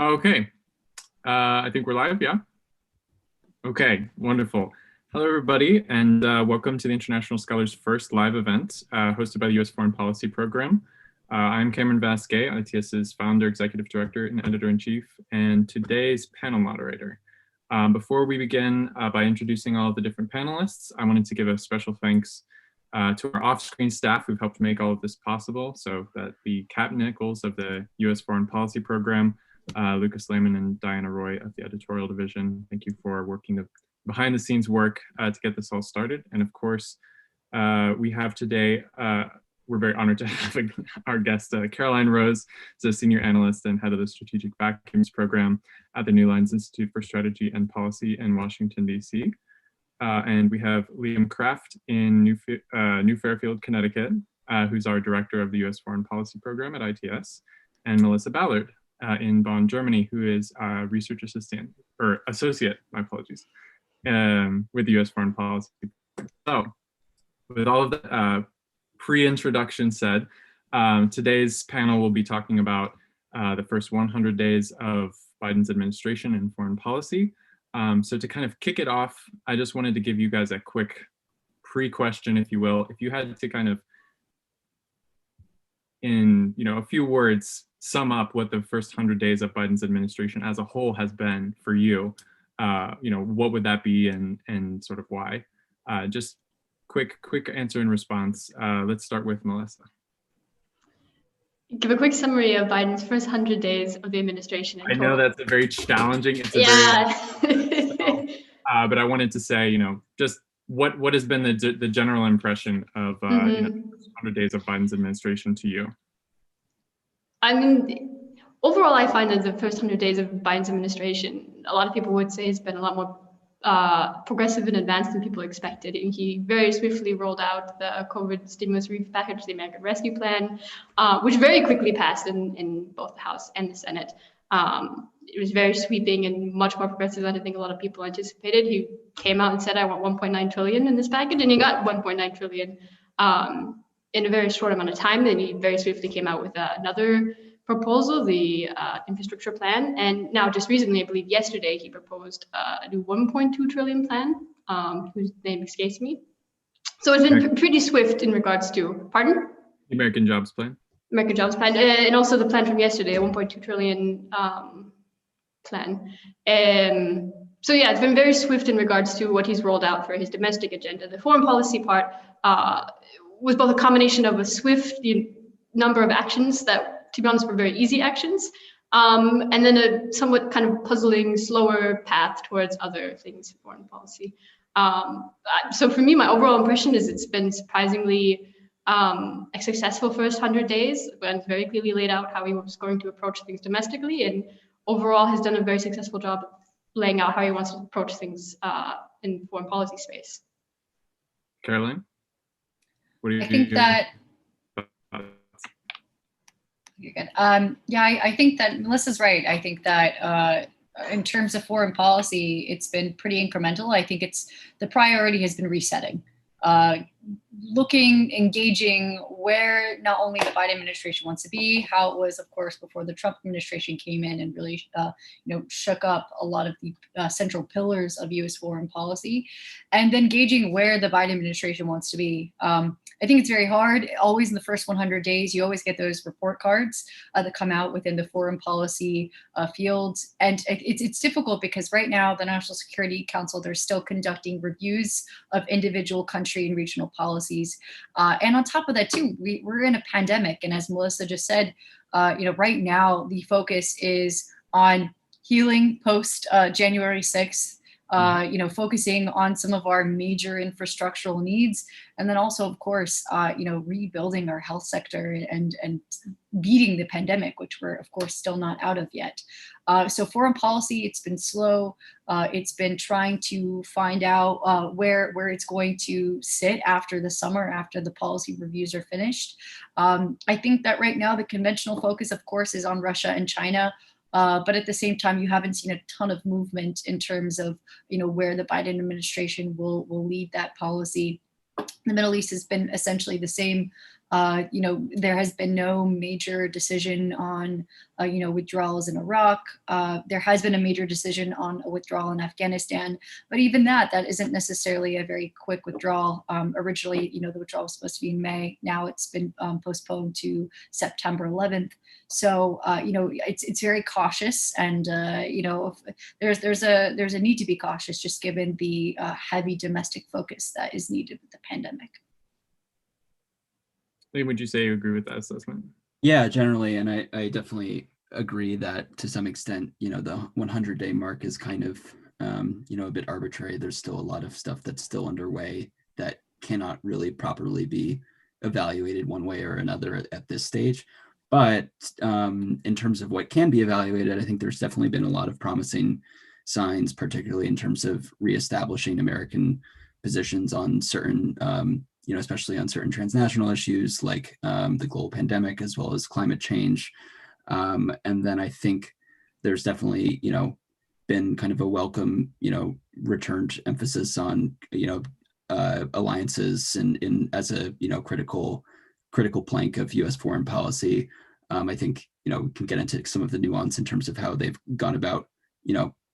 Okay, I think we're live, yeah? Okay, wonderful. Hello, everybody, and welcome to the International Scholars First live event hosted by the U.S. Foreign Policy Program. I'm Cameron Vasquez, ITS's founder, executive director, and editor-in-chief, and today's panel moderator. Before we begin by introducing all of the different panelists, I wanted to give a special thanks to our off-screen staff who've helped make all of this possible. So that the Kat Nichols of the U.S. Foreign Policy Program, Lucas Lehman and Diana Roy of the editorial division. Thank you for working the behind the scenes work to get this all started. And of course, we have today, we're very honored to have our guest, Caroline Rose, is a senior analyst and head of the Strategic Vacuums program at the New Lines Institute for Strategy and Policy in Washington, D.C. And we have Liam Kraft in New Fairfield, Connecticut, who's our director of the U.S. Foreign Policy Program at ITS, and Melissa Ballard in Bonn, Germany, who is a research assistant, or associate, my apologies, with the U.S. Foreign Policy. So, with all of the pre-introduction said, today's panel will be talking about the first 100 days of Biden's administration in foreign policy. So to kind of kick it off, I just wanted to give you guys a quick pre-question, if you will. If you had to kind of, in a few words, sum up what the first 100 days of Biden's administration as a whole has been for you, what would that be and sort of why? Just quick answer and response. Let's start with Melissa. Give a quick summary of Biden's first 100 days of the administration. I know that's a very challenging. It's a very, but I wanted to say, just what has been the general impression of 100 days of Biden's administration to you? I mean, overall, I find that the first 100 days of Biden's administration, a lot of people would say has been a lot more progressive and advanced than people expected. And he very swiftly rolled out the COVID stimulus relief package, the American Rescue Plan, which very quickly passed in both the House and the Senate. It was very sweeping and much more progressive than I think a lot of people anticipated. He came out and said, I want 1.9 trillion in this package, and he got 1.9 trillion in a very short amount of time. Then he very swiftly came out with another proposal, the infrastructure plan. And now just recently, I believe yesterday, he proposed a new 1.2 trillion plan, whose name escapes me. So it's been pretty swift in regards to, pardon? The American Jobs Plan. American Jobs Plan, and also the plan from yesterday, a 1.2 trillion plan. So yeah, it's been very swift in regards to what he's rolled out for his domestic agenda. The foreign policy part was both a combination of a swift number of actions that, to be honest, were very easy actions, and then a somewhat kind of puzzling, slower path towards other things in foreign policy. So for me, my overall impression is it's been surprisingly a successful first 100 days, and very clearly laid out how he was going to approach things domestically, and overall has done a very successful job of laying out how he wants to approach things in foreign policy space. Caroline? What do you I think that you're good. I think that Melissa's right. I think that in terms of foreign policy, it's been pretty incremental. I think the priority has been resetting, looking, engaging where not only the Biden administration wants to be, how it was, of course, before the Trump administration came in and really, shook up a lot of the central pillars of U.S. foreign policy, and then gauging where the Biden administration wants to be. I think it's very hard. Always in the first 100 days, you always get those report cards that come out within the foreign policy fields. And it's difficult because right now, the National Security Council, they're still conducting reviews of individual country and regional policies. And on top of that, too, we're in a pandemic. And as Melissa just said, right now, the focus is on healing post January 6th. Focusing on some of our major infrastructural needs, and then also, of course, rebuilding our health sector and beating the pandemic, which we're, of course, still not out of yet. So foreign policy, it's been slow. It's been trying to find out where it's going to sit after the summer, after the policy reviews are finished. I think that right now the conventional focus, of course, is on Russia and China. But at the same time, you haven't seen a ton of movement in terms of, where the Biden administration will lead that policy. The Middle East has been essentially the same There has been no major decision on, withdrawals in Iraq. There has been a major decision on a withdrawal in Afghanistan, but even that isn't necessarily a very quick withdrawal. Originally, the withdrawal was supposed to be in May. Now it's been postponed to September 11th. So, it's very cautious, and there's a need to be cautious, just given the heavy domestic focus that is needed with the pandemic. Liam, would you say you agree with that assessment? Yeah, generally, and I definitely agree that to some extent, the 100-day mark is kind of, a bit arbitrary. There's still a lot of stuff that's still underway that cannot really properly be evaluated one way or another at this stage. But in terms of what can be evaluated, I think there's definitely been a lot of promising signs, particularly in terms of reestablishing American positions on certain especially on certain transnational issues like the global pandemic as well as climate change. And then I think there's definitely, been kind of a welcome, returned emphasis on, alliances and as a, critical plank of US foreign policy. I think, we can get into some of the nuance in terms of how they've gone about,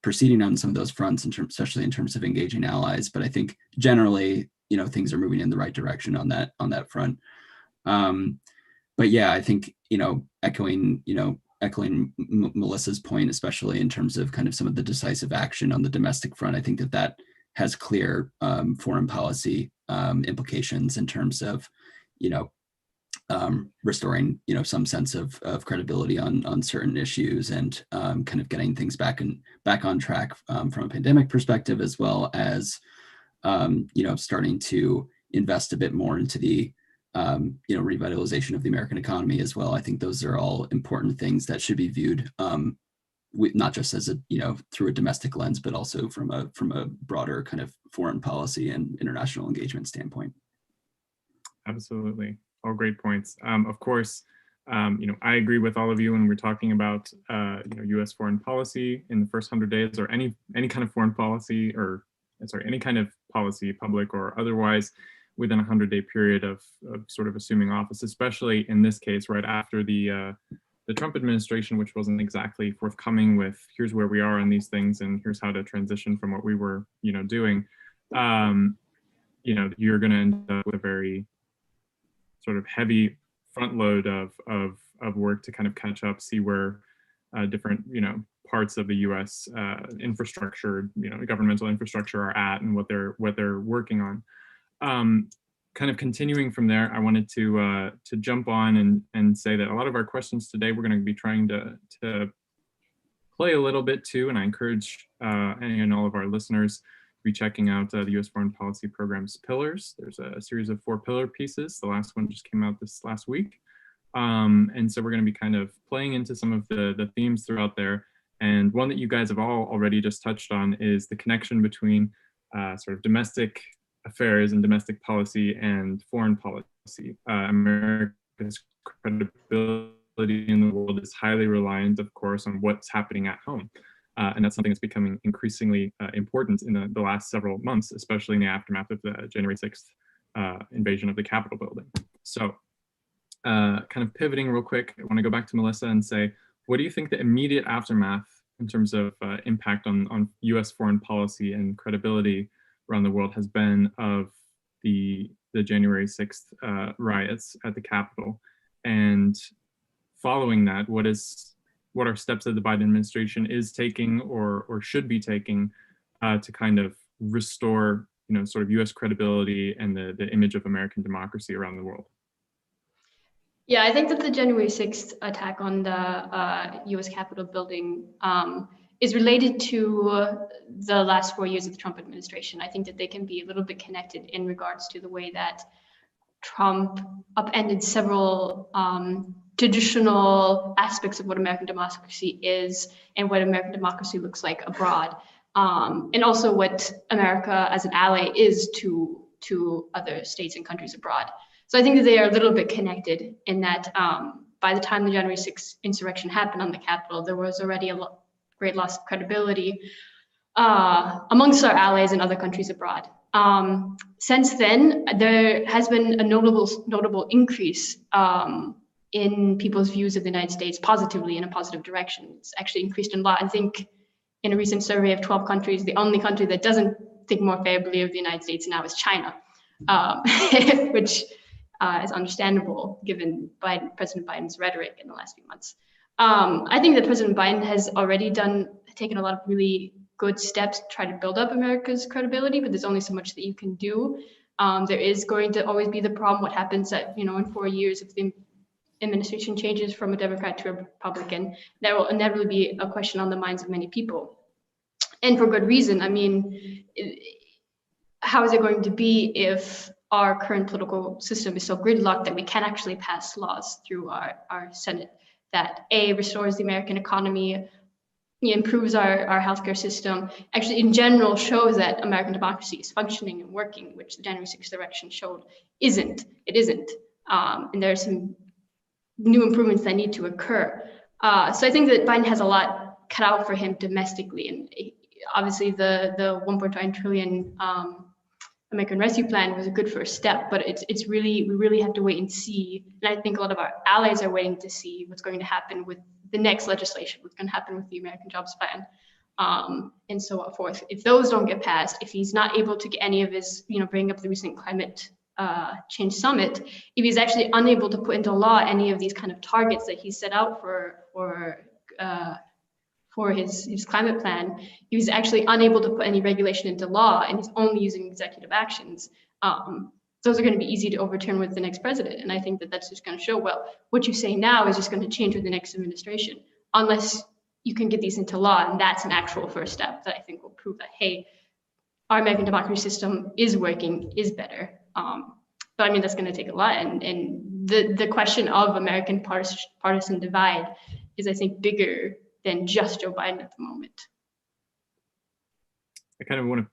proceeding on some of those fronts, especially in terms of engaging allies. But I think generally, things are moving in the right direction on that front. But yeah, I think, echoing Melissa's point, especially in terms of kind of some of the decisive action on the domestic front, I think that has clear foreign policy implications in terms of, restoring, some sense of credibility on certain issues and kind of getting things back on track from a pandemic perspective, as well as starting to invest a bit more into the, revitalization of the American economy as well. I think those are all important things that should be viewed, not just as through a domestic lens, but also from a broader kind of foreign policy and international engagement standpoint. Absolutely, all great points. Of course, I agree with all of you when we're talking about U.S. foreign policy in the first 100 days, or any kind of foreign policy, or any kind of policy, public or otherwise, within a 100-day period of sort of assuming office, especially in this case, right after the Trump administration, which wasn't exactly forthcoming with here's where we are on these things and here's how to transition from what we were, doing. You're going to end up with a very sort of heavy front load of work to kind of catch up, see where different, parts of the U.S. Infrastructure, governmental infrastructure are at and what they're working on. Kind of continuing from there, I wanted to jump on and say that a lot of our questions today we're going to be trying to play a little bit too, and I encourage any and all of our listeners to be checking out the U.S. Foreign Policy Program's Pillars. There's a series of 4 pillar pieces. The last one just came out this last week. And so we're going to be kind of playing into some of the themes throughout there. And one that you guys have all already just touched on is the connection between sort of domestic affairs and domestic policy and foreign policy. America's credibility in the world is highly reliant, of course, on what's happening at home. And that's something that's becoming increasingly important in the last several months, especially in the aftermath of the January 6th invasion of the Capitol building. So kind of pivoting real quick, I want to go back to Melissa and say, what do you think the immediate aftermath in terms of impact on US foreign policy and credibility around the world has been of the January 6th riots at the Capitol? And following that, what are steps that the Biden administration is taking or should be taking to kind of restore, sort of US credibility and the image of American democracy around the world? Yeah, I think that the January 6th attack on the US Capitol building is related to the last 4 years of the Trump administration. I think that they can be a little bit connected in regards to the way that Trump upended several traditional aspects of what American democracy is and what American democracy looks like abroad, and also what America as an ally is to other states and countries abroad. So I think that they are a little bit connected in that by the time the January 6th insurrection happened on the Capitol, there was already a great loss of credibility amongst our allies and other countries abroad. Since then, there has been a notable increase in people's views of the United States positively, in a positive direction. It's actually increased a lot. I think in a recent survey of 12 countries, the only country that doesn't think more favorably of the United States now is China, which is understandable given President Biden's rhetoric in the last few months. I think that President Biden has already taken a lot of really good steps to try to build up America's credibility, but there's only so much that you can do. There is going to always be the problem what happens that, in 4 years if the administration changes from a Democrat to a Republican. There will inevitably be a question on the minds of many people, and for good reason. I mean, how is it going to be if our current political system is so gridlocked that we can't actually pass laws through our Senate that restores the American economy, improves our healthcare system, actually in general shows that American democracy is functioning and working, which the January 6th election showed it isn't. And there are some new improvements that need to occur. So I think that Biden has a lot cut out for him domestically. And obviously the 1.9 trillion American Rescue Plan was a good first step, but we really have to wait and see. And I think a lot of our allies are waiting to see what's going to happen with the next legislation, what's going to happen with the American Jobs Plan, and so forth. If those don't get passed, if he's not able to get any of his, bring up the recent climate change summit, if he's actually unable to put into law any of these kind of targets that he set out for his climate plan, he was actually unable to put any regulation into law, and he's only using executive actions. Those are going to be easy to overturn with the next president. And I think that that's just going to show, well, what you say now is just going to change with the next administration, unless you can get these into law. And that's an actual first step that I think will prove that, hey, our American democracy system is working, is better. But I mean, that's going to take a lot. And the question of American partisan divide is, I think, bigger than just Joe Biden at the moment. I kind of want to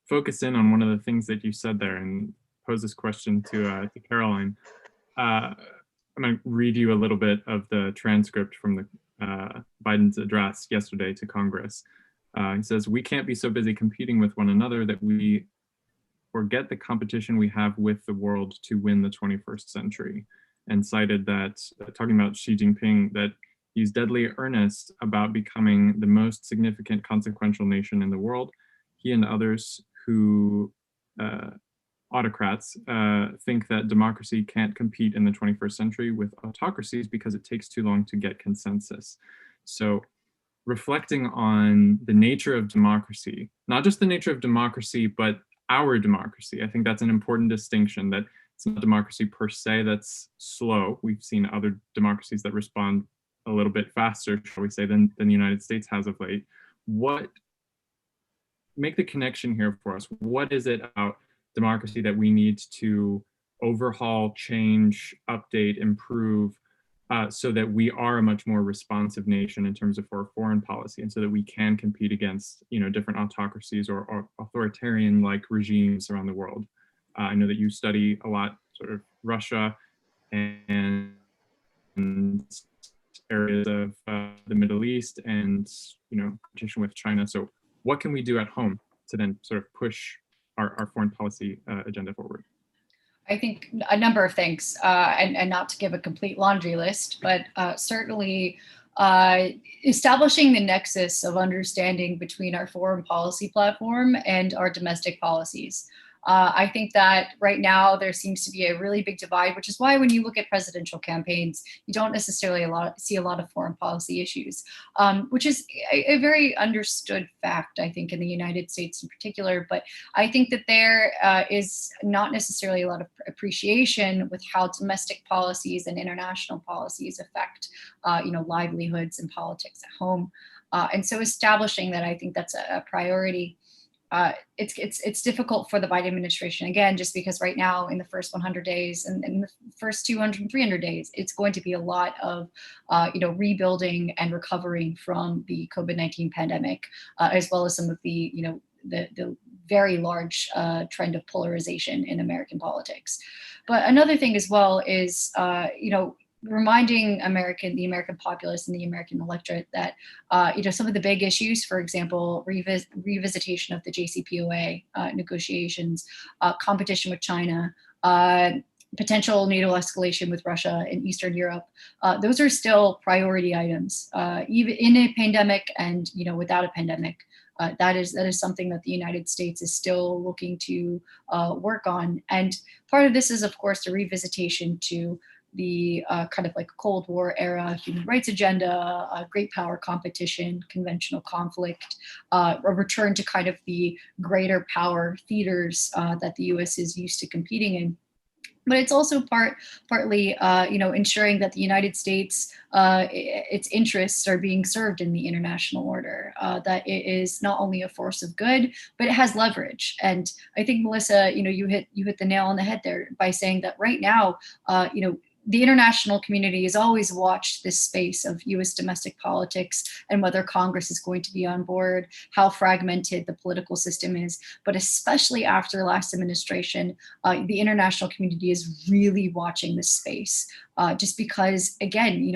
focus in on one of the things that you said there and pose this question to Caroline. I'm going to read you a little bit of the transcript from the Biden's address yesterday to Congress. He says, "We can't be so busy competing with one another that we forget the competition we have with the world to win the 21st century." And cited that, talking about Xi Jinping, that he's deadly earnest about becoming the most significant consequential nation in the world. He and others who autocrats think that democracy can't compete in the 21st century with autocracies because it takes too long to get consensus. So reflecting on the nature of democracy, not just the nature of democracy, but our democracy, I think that's an important distinction, that it's not democracy per se that's slow. We've seen other democracies that respond a little bit faster, shall we say, than the United States has of late. Make the connection here for us. What is it about democracy that we need to overhaul, change, update, improve, so that we are a much more responsive nation in terms of our foreign policy, and so that we can compete against, different autocracies or authoritarian-like regimes around the world? I know that you study a lot, sort of Russia and areas of the Middle East, and competition with China. So what can we do at home to then sort of push our foreign policy agenda forward? I think a number of things, and not to give a complete laundry list, but certainly establishing the nexus of understanding between our foreign policy platform and our domestic policies. I think that right now there seems to be a really big divide, which is why when you look at presidential campaigns, you don't necessarily see a lot of foreign policy issues, which is a very understood fact, I think, in the United States in particular. But I think that there is not necessarily a lot of appreciation with how domestic policies and international policies affect, livelihoods and politics at home. And so establishing that, I think that's a priority. It's difficult for the Biden administration, again, just because right now in the first 100 days and in the first 200, 300 days, it's going to be a lot of, rebuilding and recovering from the COVID-19 pandemic, as well as some of the, the very large trend of polarization in American politics. But another thing as well is, reminding the American populace and the American electorate that, some of the big issues, for example, revisitation of the JCPOA negotiations, competition with China, potential NATO escalation with Russia in Eastern Europe, those are still priority items, even in a pandemic and without a pandemic. That is something that the United States is still looking to work on. And part of this is, of course, the revisitation to the kind of like Cold War era human rights agenda, great power competition, conventional conflict, a return to kind of the greater power theaters that the US is used to competing in. But it's also partly, ensuring that the United States, its interests are being served in the international order, that it is not only a force of good, but it has leverage. And I think, Melissa, you hit the nail on the head there by saying that right now, the international community has always watched this space of US domestic politics and whether Congress is going to be on board, how fragmented the political system is. But especially after the last administration, the international community is really watching this space, just because, again,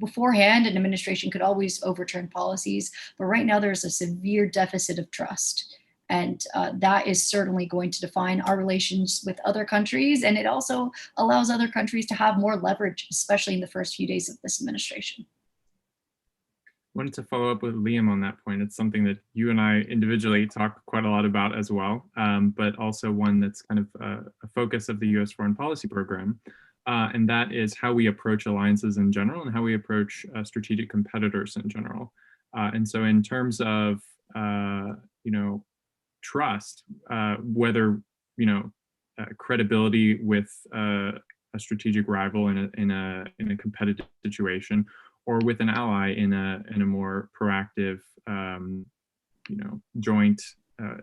beforehand, an administration could always overturn policies, but right now there's a severe deficit of trust. And that is certainly going to define our relations with other countries. And it also allows other countries to have more leverage, especially in the first few days of this administration. I wanted to follow up with Liam on that point. It's something that you and I individually talk quite a lot about as well, but also one that's kind of a focus of the US foreign policy program. And that is how we approach alliances in general and how we approach strategic competitors in general. And so in terms of, trust, whether credibility with a strategic rival in a competitive situation, or with an ally in a more proactive joint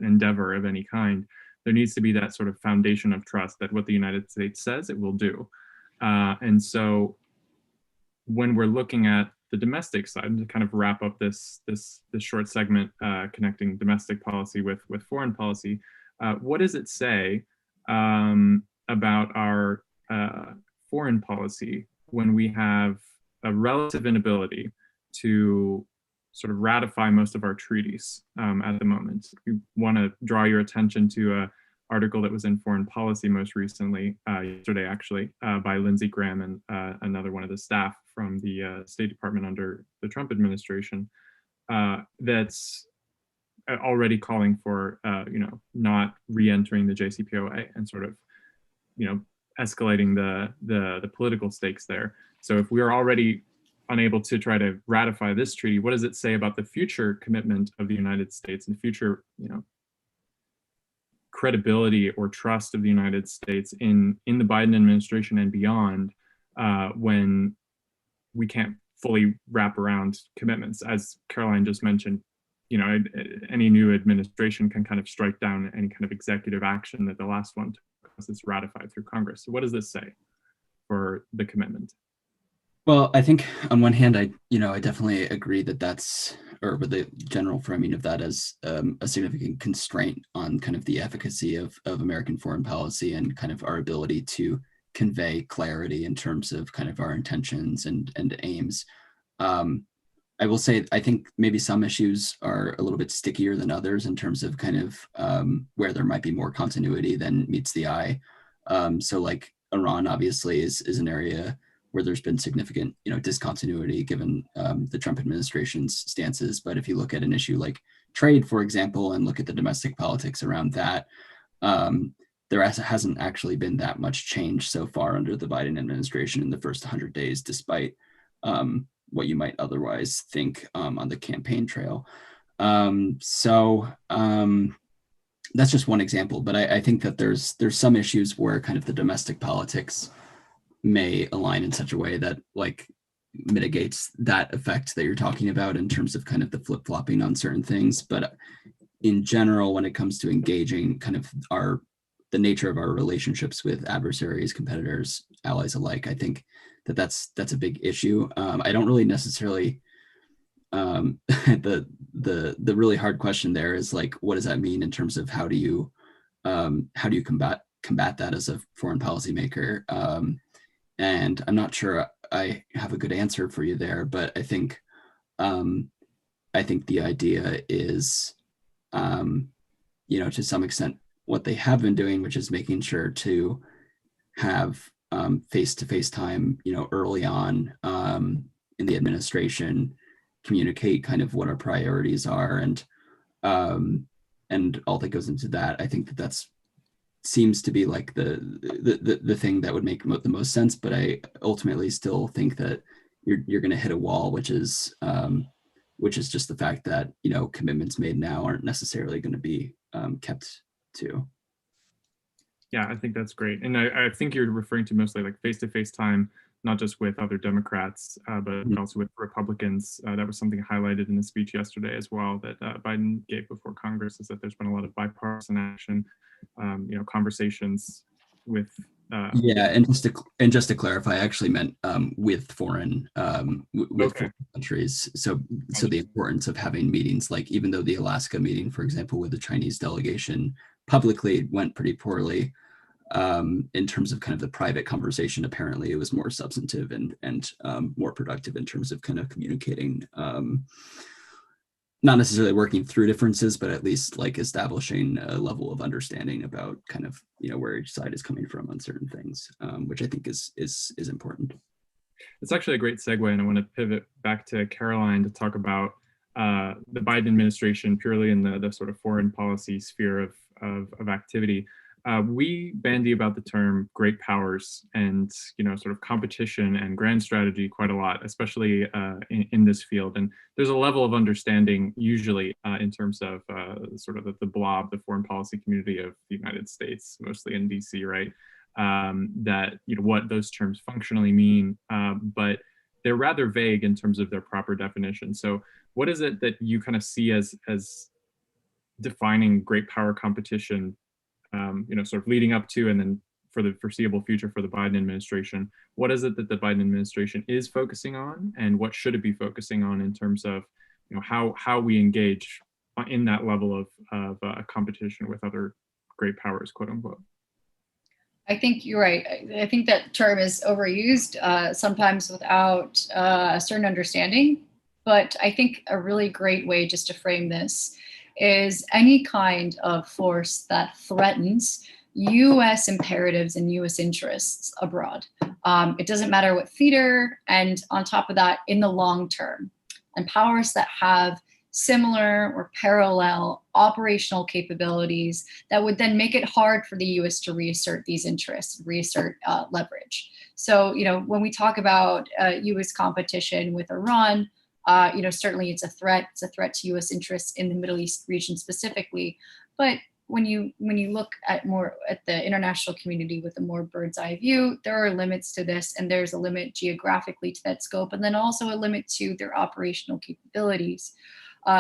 endeavor of any kind, there needs to be that sort of foundation of trust that what the United States says it will do. And so when we're looking at the domestic side, and to kind of wrap up this short segment connecting domestic policy with foreign policy, what does it say about our foreign policy when we have a relative inability to sort of ratify most of our treaties at the moment? We want to draw your attention to a article that was in Foreign Policy most recently, yesterday actually, by Lindsey Graham and another one of the staff from the State Department under the Trump administration, that's already calling for not re-entering the JCPOA and sort of escalating the political stakes there. So if we are already unable to try to ratify this treaty, what does it say about the future commitment of the United States and future credibility or trust of the United States in the Biden administration and beyond, when we can't fully wrap around commitments? As Caroline just mentioned, any new administration can kind of strike down any kind of executive action that the last one took because it's ratified through Congress. So what does this say for the commitment? Well, I think on one hand, I definitely agree that that's, or with the general framing of that as a significant constraint on kind of the efficacy of American foreign policy and kind of our ability to convey clarity in terms of kind of our intentions and aims. I will say, I think maybe some issues are a little bit stickier than others in terms of kind of where there might be more continuity than meets the eye. So like Iran obviously is an area where there's been significant, discontinuity given the Trump administration's stances. But if you look at an issue like trade, for example, and look at the domestic politics around that, there hasn't actually been that much change so far under the Biden administration in the first 100 days, despite what you might otherwise think on the campaign trail. So that's just one example, but I think that there's some issues where kind of the domestic politics may align in such a way that like mitigates that effect that you're talking about in terms of kind of the flip-flopping on certain things. But in general, when it comes to engaging kind of the nature of our relationships with adversaries, competitors, allies alike, I think that's a big issue. I don't really necessarily the really hard question there is like, what does that mean in terms of how do you combat that as a foreign policymaker? And I'm not sure I have a good answer for you there, but I think the idea is, to some extent, what they have been doing, which is making sure to have face-to-face time, early on in the administration, communicate kind of what our priorities are, and all that goes into that. I think that seems to be like the thing that would make the most sense, but I ultimately still think that you're going to hit a wall, which is just the fact that commitments made now aren't necessarily going to be kept to. Yeah, I think that's great. And I think you're referring to mostly like face-to-face time, not just with other Democrats, but also with Republicans. That was something highlighted in the speech yesterday as well that Biden gave before Congress, is that there's been a lot of bipartisan action, conversations with. And just to clarify, I actually meant with foreign foreign countries. So the importance of having meetings, like even though the Alaska meeting, for example, with the Chinese delegation publicly went pretty poorly, in terms of kind of the private conversation, apparently it was more substantive and more productive in terms of kind of communicating, not necessarily working through differences, but at least like establishing a level of understanding about kind of where each side is coming from on certain things, which I think is important. It's actually a great segue, and I want to pivot back to Caroline to talk about the Biden administration purely in the sort of foreign policy sphere of activity. We bandy about the term great powers and sort of competition and grand strategy quite a lot, especially in this field. And there's a level of understanding usually in terms of sort of the blob, the foreign policy community of the United States, mostly in DC, right? That what those terms functionally mean, but they're rather vague in terms of their proper definition. So what is it that you kind of see as defining great power competition, sort of leading up to and then for the foreseeable future for the Biden administration? What is it that the Biden administration is focusing on, and what should it be focusing on in terms of how we engage in that level of competition with other great powers, quote unquote? I think you're right. I think that term is overused, sometimes without a certain understanding. But I think a really great way just to frame this is any kind of force that threatens U.S. imperatives and U.S. interests abroad. It doesn't matter what theater, and on top of that, in the long term. And powers that have similar or parallel operational capabilities that would then make it hard for the U.S. to reassert these interests, reassert leverage. So, when we talk about U.S. competition with Iran, certainly it's a threat. It's a threat to U.S. interests in the Middle East region specifically. But when you look at the international community with a more bird's eye view, there are limits to this, and there's a limit geographically to that scope, and then also a limit to their operational capabilities.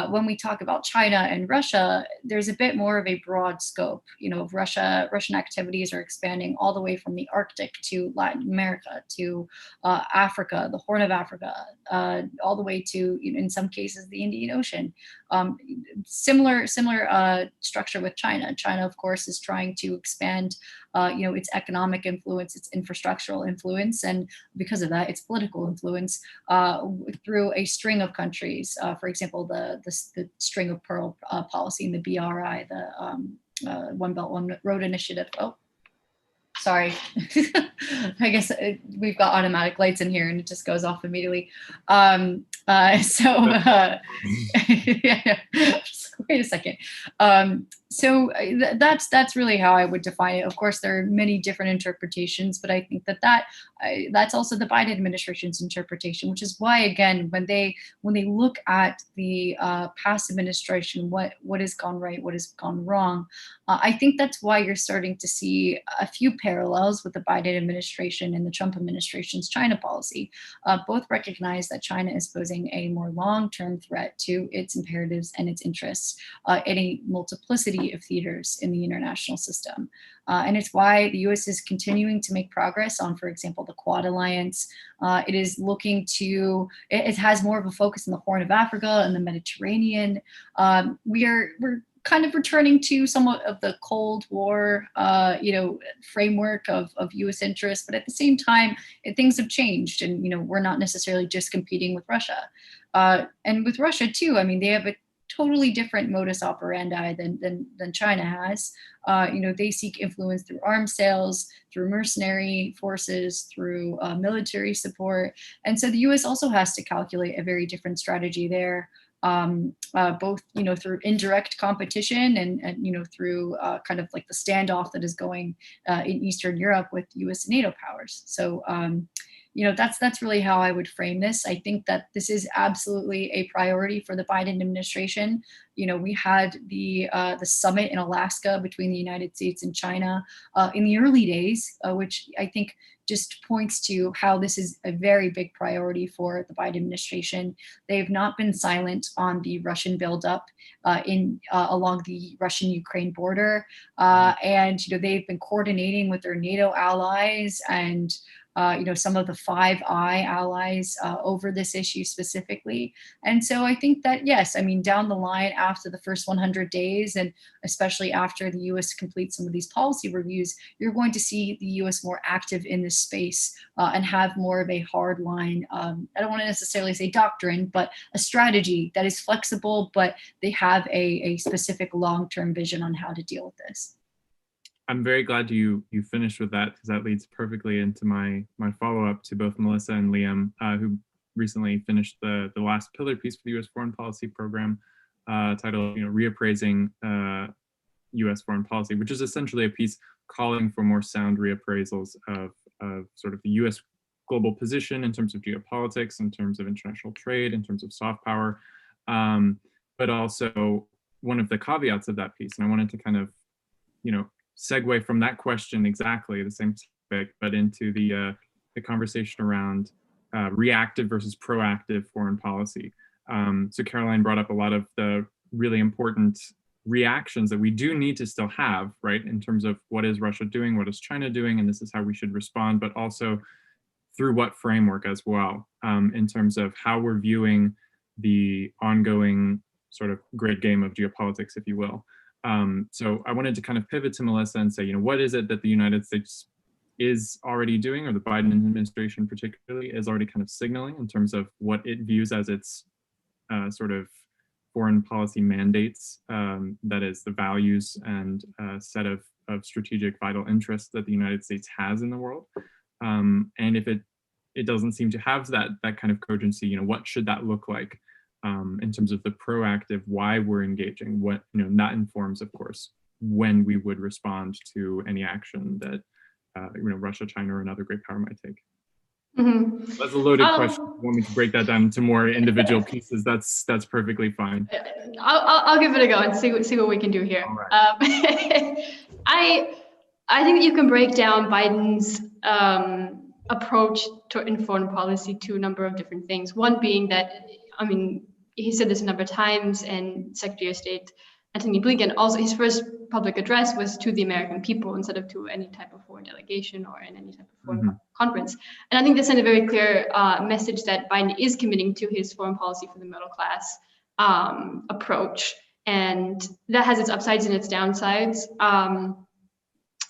When we talk about China and Russia, there's a bit more of a broad scope. Russian activities are expanding all the way from the Arctic to Latin America to Africa, the Horn of Africa, all the way to, in some cases, the Indian Ocean. Similar structure with China. China, of course, is trying to expand, its economic influence, its infrastructural influence, and because of that, its political influence through a string of countries. For example, the string of pearl policy in the BRI, the One Belt One Road Initiative. Oh, sorry. I guess we've got automatic lights in here and it just goes off immediately. Yeah. Wait a second. So that's really how I would define it. Of course, there are many different interpretations, but I think that's also the Biden administration's interpretation, which is why, again, when they look at the past administration, what has gone right, what has gone wrong, I think that's why you're starting to see a few parallels with the Biden administration and the Trump administration's China policy. Both recognize that China is posing a more long-term threat to its imperatives and its interests in a multiplicity of theaters in the international system. And it's why the U.S. is continuing to make progress on, for example, the Quad Alliance. It is looking to, it has more of a focus in the Horn of Africa and the Mediterranean. We're kind of returning to somewhat of the Cold War, framework of U.S. interests, but at the same time, things have changed, and we're not necessarily just competing with Russia, and with Russia too. I mean, they have a totally different modus operandi than China has. They seek influence through arms sales, through mercenary forces, through military support, and so the U.S. also has to calculate a very different strategy there. Both through indirect competition and through kind of like the standoff that is going in Eastern Europe with U.S. and NATO powers. So that's really how I would frame this. I think that this is absolutely a priority for the Biden administration. We had the summit in Alaska between the United States and China in the early days, which I think just points to how this is a very big priority for the Biden administration. They have not been silent on the Russian buildup along the Russian-Ukraine border, and they've been coordinating with their NATO allies and some of the Five Eye allies over this issue specifically. And so I think that, yes, I mean, down the line after the first 100 days, and especially after the U.S. completes some of these policy reviews, you're going to see the U.S. more active in this space and have more of a hard line, I don't want to necessarily say doctrine, but a strategy that is flexible, but they have a specific long-term vision on how to deal with this. I'm very glad you finished with that, because that leads perfectly into my follow-up to both Melissa and Liam, who recently finished the last pillar piece for the U.S. foreign policy program, titled Reappraising U.S. foreign policy, which is essentially a piece calling for more sound reappraisals of sort of the U.S. global position in terms of geopolitics, in terms of international trade, in terms of soft power, but also one of the caveats of that piece, and I wanted to kind of segue from that question, exactly the same topic, but into the conversation around reactive versus proactive foreign policy. So Caroline brought up a lot of the really important reactions that we do need to still have, right, in terms of what is Russia doing, what is China doing, and this is how we should respond, but also through what framework as well, in terms of how we're viewing the ongoing sort of great game of geopolitics, if you will. So I wanted to kind of pivot to Melissa and say, what is it that the United States is already doing, or the Biden administration particularly is already kind of signaling in terms of what it views as its sort of foreign policy mandates, that is the values and set of strategic vital interests that the United States has in the world. And if it doesn't seem to have that kind of cogency, what should that look like? In terms of the proactive, why we're engaging, what, that informs, of course, when we would respond to any action that, Russia, China, or another great power might take. Mm-hmm. That's a loaded question. If you want me to break that down into more individual pieces, that's perfectly fine. I'll give it a go and see what we can do here. All right. I think that you can break down Biden's approach in foreign policy to a number of different things. One being that, he said this a number of times, and Secretary of State Antony Blinken also, his first public address was to the American people instead of to any type of foreign delegation or in any type of foreign conference. And I think this sent a very clear message that Biden is committing to his foreign policy for the middle class approach. And that has its upsides and its downsides.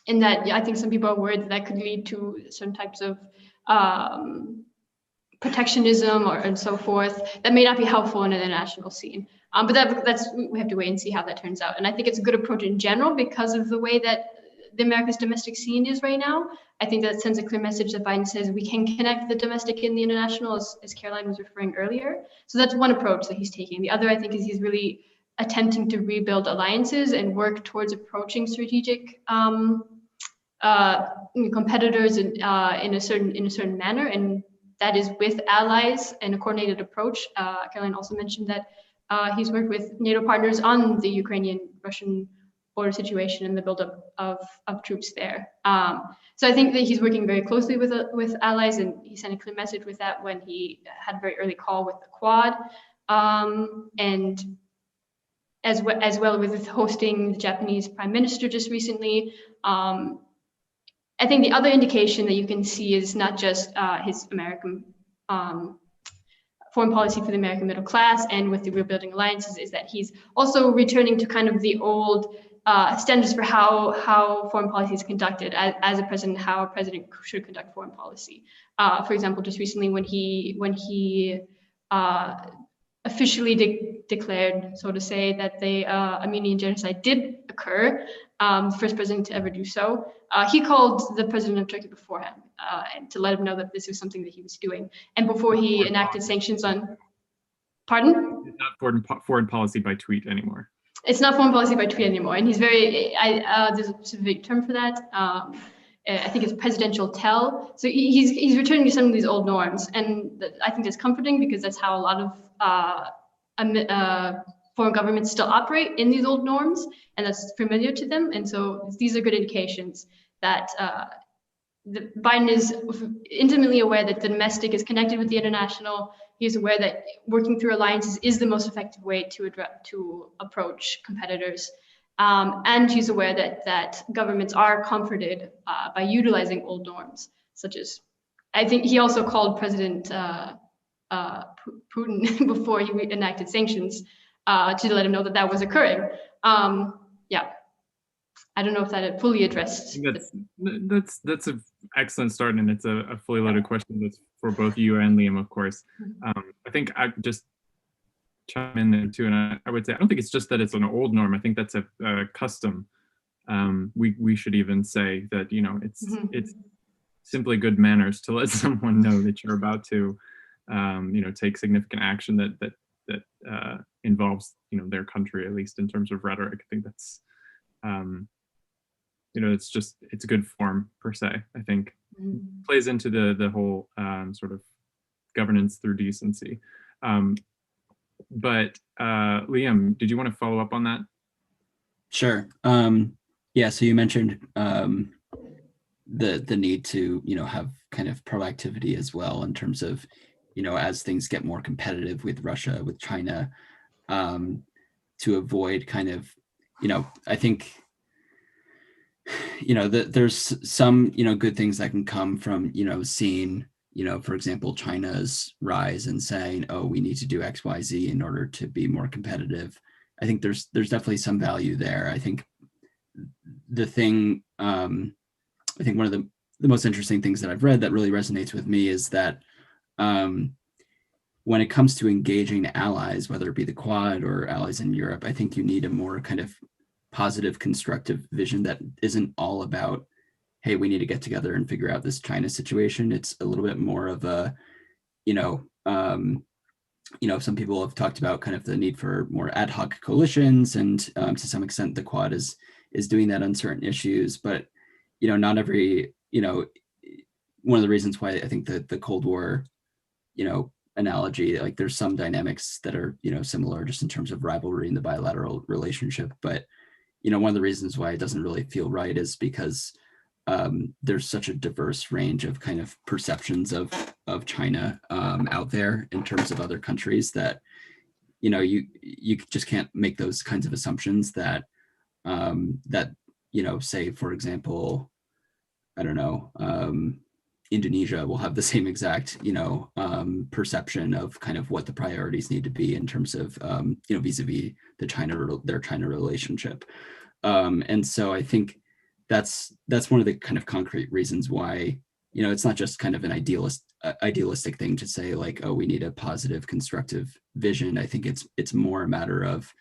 In that, I think some people are worried that could lead to certain types of protectionism and so forth that may not be helpful in an international scene. But that's we have to wait and see how that turns out. And I think it's a good approach in general because of the way that the America's domestic scene is right now. I think that sends a clear message that Biden says we can connect the domestic and the international, as Caroline was referring earlier. So that's one approach that he's taking. The other, I think, is he's really attempting to rebuild alliances and work towards approaching strategic competitors in a certain manner, and that is with allies and a coordinated approach. Caroline also mentioned that he's worked with NATO partners on the Ukrainian-Russian border situation and the buildup of troops there. So I think that he's working very closely with allies, and he sent a clear message with that when he had a very early call with the Quad, and as well with hosting the Japanese Prime Minister just recently. I think the other indication that you can see is not just his American foreign policy for the American middle class and with the rebuilding alliances is that he's also returning to kind of the old standards for how foreign policy is conducted as a president, how a president should conduct foreign policy. For example, just recently when he officially declared, so to say, that the Armenian genocide did occur, the first president to ever do so. He called the president of Turkey before him and to let him know that this was something that he was doing. And before he enacted sanctions on, pardon? It's not foreign policy by tweet anymore. It's not foreign policy by tweet anymore. And he's very, there's a specific term for that. I think it's presidential tell. So he's returning to some of these old norms. And I think that's comforting because that's how a lot of foreign governments still operate, in these old norms, and that's familiar to them. And so these are good indications that Biden is intimately aware that the domestic is connected with the international. He's aware that working through alliances is the most effective way to approach competitors. And he's aware that governments are comforted by utilizing old norms, such as, I think he also called President Putin before he enacted sanctions to let him know that was occurring. Yeah, I don't know if that fully addressed. That's an excellent start, and it's a fully loaded question that's for both you and Liam, of course. I think I just chime in there too, and I would say I don't think it's just that it's an old norm. I think that's a custom. We should even say that it's simply good manners to let someone know that you're about to take significant action that involves their country, at least in terms of rhetoric. I think that's it's a good form per se. I think plays into the whole sort of governance through decency. But Liam, did you want to follow up on that? Sure. Yeah. So you mentioned the need to have kind of proactivity as well in terms of as things get more competitive with Russia, with China, to avoid kind of I think that there's some good things that can come from seeing for example China's rise and saying, oh, we need to do XYZ in order to be more competitive. I think there's definitely some value there. I think the thing I think one of the most interesting things that I've read that really resonates with me is that when it comes to engaging allies, whether it be the Quad or allies in Europe, I think you need a more kind of positive, constructive vision that isn't all about, hey, we need to get together and figure out this China situation. It's a little bit more of a, some people have talked about kind of the need for more ad hoc coalitions, and to some extent the Quad is doing that on certain issues, but not every, one of the reasons why I think that the Cold War, analogy, like there's some dynamics that are, similar just in terms of rivalry in the bilateral relationship. But, one of the reasons why it doesn't really feel right is because there's such a diverse range of kind of perceptions of China out there in terms of other countries that, you just can't make those kinds of assumptions that, say, for example, I don't know, Indonesia will have the same exact, perception of kind of what the priorities need to be in terms of, vis-a-vis their China relationship. And so I think that's one of the kind of concrete reasons why, it's not just kind of an idealistic thing to say like, oh, we need a positive, constructive vision. I think it's more a matter of,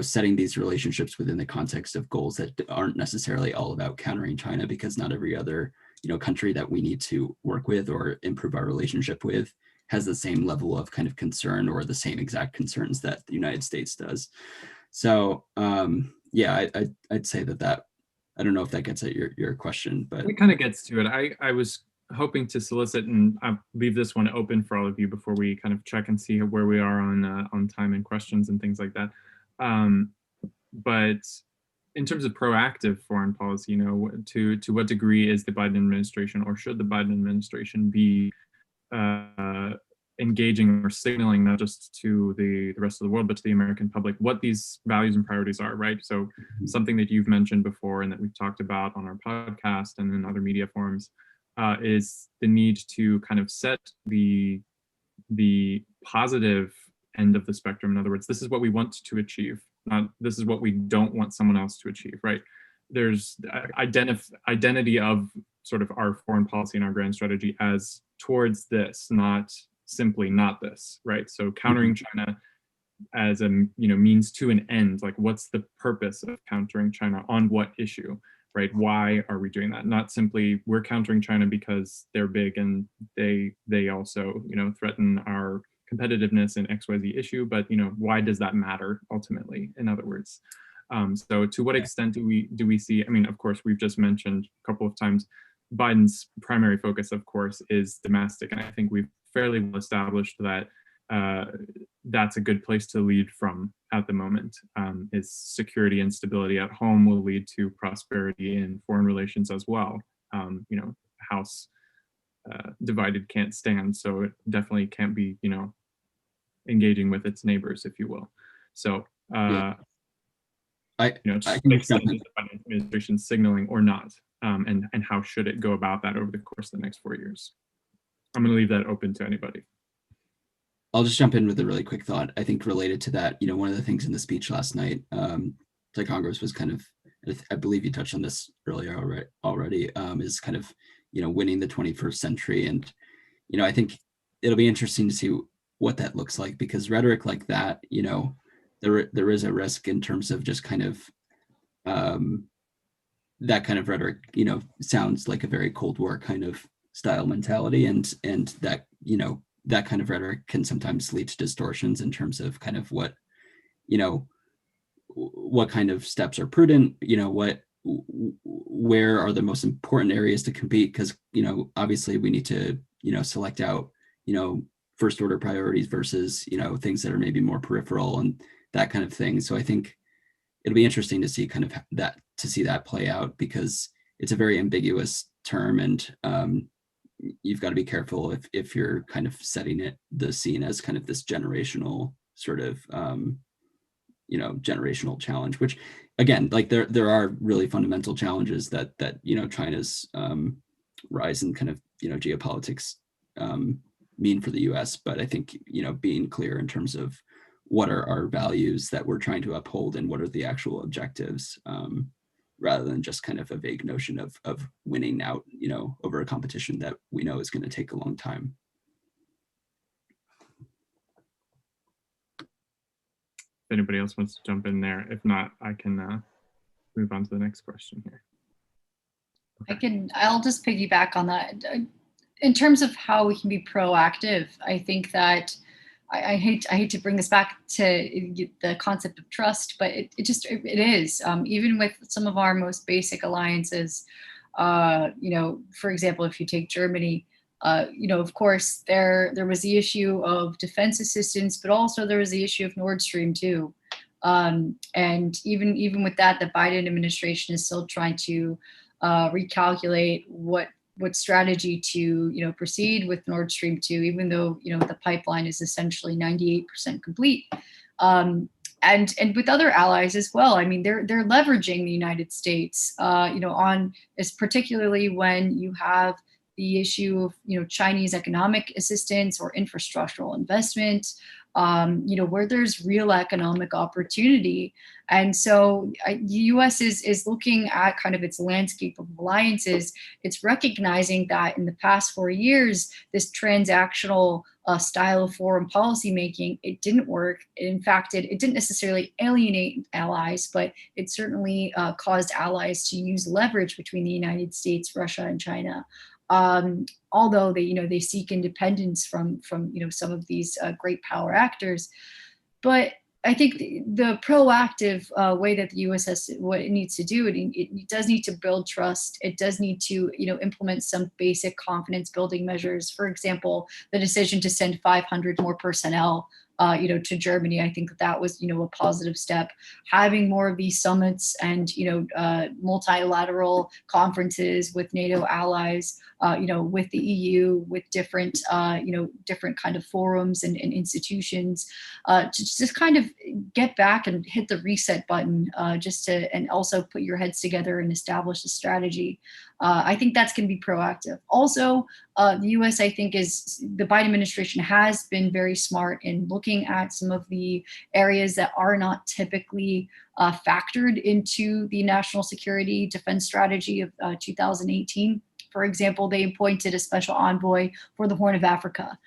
setting these relationships within the context of goals that aren't necessarily all about countering China, because not every other country that we need to work with or improve our relationship with has the same level of kind of concern or the same exact concerns that the United States does. So yeah, I'd say that I don't know if that gets at your question, but it kind of gets to it. I was hoping to solicit, and I'll leave this one open for all of you before we kind of check and see where we are on time and questions and things like that. But in terms of proactive foreign policy, to what degree is the Biden administration, or should the Biden administration be engaging or signaling not just to the rest of the world, but to the American public, what these values and priorities are, right? So something that you've mentioned before and that we've talked about on our podcast and in other media forums is the need to kind of set the the positive end of the spectrum. In other words, this is what we want to achieve, not this is what we don't want someone else to achieve, right? There's identity of sort of our foreign policy and our grand strategy as towards this, not simply not this, right? So countering China as a means to an end, like what's the purpose of countering China on what issue, right? Why are we doing that? Not simply we're countering China because they're big and they also threaten our competitiveness in XYZ issue, but why does that matter ultimately? In other words, so to what extent do we see? I mean, of course, we've just mentioned a couple of times Biden's primary focus, of course, is domestic, and I think we've fairly well established that that's a good place to lead from at the moment. Is security and stability at home will lead to prosperity in foreign relations as well. House divided can't stand, so it definitely can't be engaging with its neighbors, if you will. So I to can what extent is the Biden administration signaling or not, and how should it go about that over the course of the next 4 years? I'm going to leave that open to anybody. I'll just jump in with a really quick thought. I think related to that, one of the things in the speech last night to Congress was kind of, I believe you touched on this earlier already, is kind of, winning the 21st century. And, I think it'll be interesting to see what that looks like, because rhetoric like that, there is a risk in terms of just kind of that kind of rhetoric, sounds like a very Cold War kind of style mentality, and that, that kind of rhetoric can sometimes lead to distortions in terms of kind of what kind of steps are prudent, where are the most important areas to compete, because obviously we need to select out first order priorities versus things that are maybe more peripheral and that kind of thing. So I think it'll be interesting to see kind of that play out, because it's a very ambiguous term, and you've got to be careful if you're kind of setting the scene as kind of this generational sort of generational challenge, which again, like there are really fundamental challenges that China's rise in kind of geopolitics mean for the US. But I think being clear in terms of what are our values that we're trying to uphold and what are the actual objectives, rather than just kind of a vague notion of winning out, over a competition that we know is going to take a long time. If anybody else wants to jump in there, if not, I can move on to the next question here. Okay. I'll just piggyback on that. In terms of how we can be proactive, I think that I hate to bring this back to the concept of trust, but it is, even with some of our most basic alliances, for example, if you take Germany, of course, there was the issue of defense assistance, but also there was the issue of Nord Stream 2. And even with that, the Biden administration is still trying to recalculate what strategy to proceed with Nord Stream 2, even though the pipeline is essentially 98% complete. And with other allies as well. I mean, they're leveraging the United States, on, as particularly when you have the issue of Chinese economic assistance or infrastructural investment, where there's real economic opportunity. And so the U.S. is looking at kind of its landscape of alliances. It's recognizing that in the past 4 years, this transactional style of foreign policy making, it didn't work. In fact, it didn't necessarily alienate allies, but it certainly caused allies to use leverage between the United States, Russia, and China. Although they seek independence from some of these great power actors. But I think the proactive way that the U.S. what it needs to do, it does need to build trust. It does need to implement some basic confidence building measures. For example, the decision to send 500 more personnel to Germany. I think that was, a positive step. Having more of these summits and, multilateral conferences with NATO allies, with the EU, with different, different kind of forums and institutions, to just kind of get back and hit the reset button, and also put your heads together and establish a strategy. I think that's going to be proactive. Also, the US, I think, the Biden administration has been very smart in looking at some of the areas that are not typically factored into the national security defense strategy of 2018. For example, they appointed a special envoy for the Horn of Africa,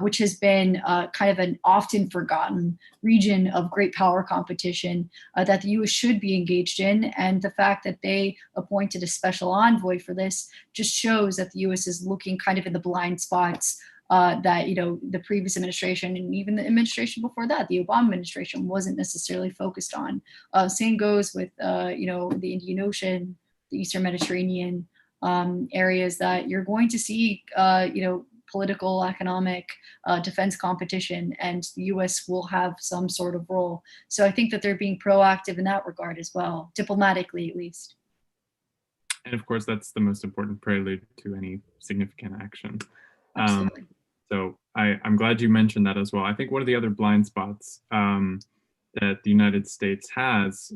which has been kind of an often forgotten region of great power competition that the U.S. should be engaged in. And the fact that they appointed a special envoy for this just shows that the U.S. is looking kind of in the blind spots that, the previous administration and even the administration before that, the Obama administration, wasn't necessarily focused on. Same goes with, the Indian Ocean, the Eastern Mediterranean, areas that you're going to see, political, economic, defense competition, and the U.S. will have some sort of role. So I think that they're being proactive in that regard as well, diplomatically at least. And of course, that's the most important prelude to any significant action. Absolutely. So I'm glad you mentioned that as well. I think one of the other blind spots that the United States has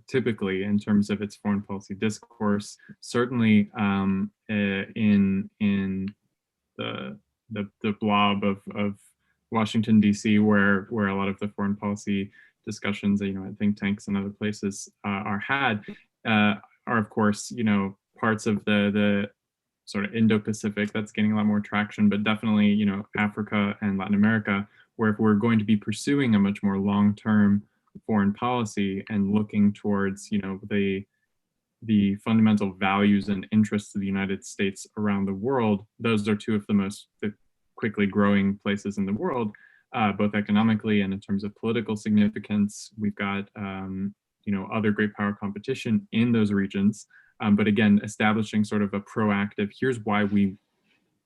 typically in terms of its foreign policy discourse, certainly in the blob of Washington, D.C., where a lot of the foreign policy discussions, at think tanks and other places are had, are of course, parts of the sort of Indo-Pacific that's getting a lot more traction, but definitely, Africa and Latin America, where if we're going to be pursuing a much more long-term foreign policy and looking towards, the fundamental values and interests of the United States around the world, those are two of the most quickly growing places in the world, both economically and in terms of political significance. We've got, other great power competition in those regions. But again, establishing sort of a proactive, here's why we,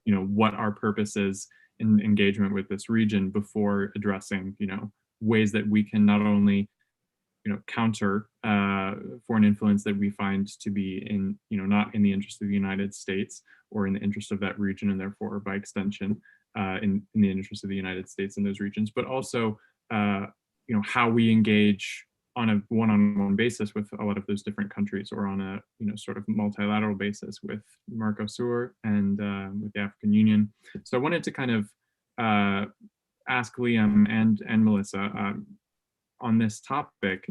what our purpose is in engagement with this region before addressing, ways that we can not only, counter foreign influence that we find to be in, not in the interest of the United States or in the interest of that region, and therefore by extension, in the interest of the United States in those regions, but also, how we engage on a one-on-one basis with a lot of those different countries, or on a sort of multilateral basis with Mercosur and with the African Union. So I wanted to kind of ask Liam and Melissa on this topic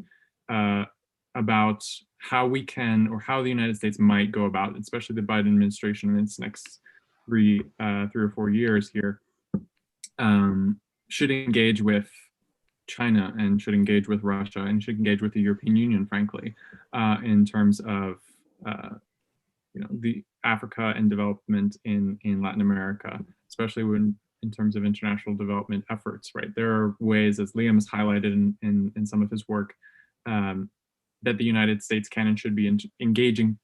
about how we can, or how the United States might go about, especially the Biden administration in its next three or 4 years here, should engage with China and should engage with Russia and should engage with the European Union, frankly, in terms of the Africa and development in Latin America, especially in terms of international development efforts, right? There are ways, as Liam has highlighted in some of his work, that the United States can and should be engaging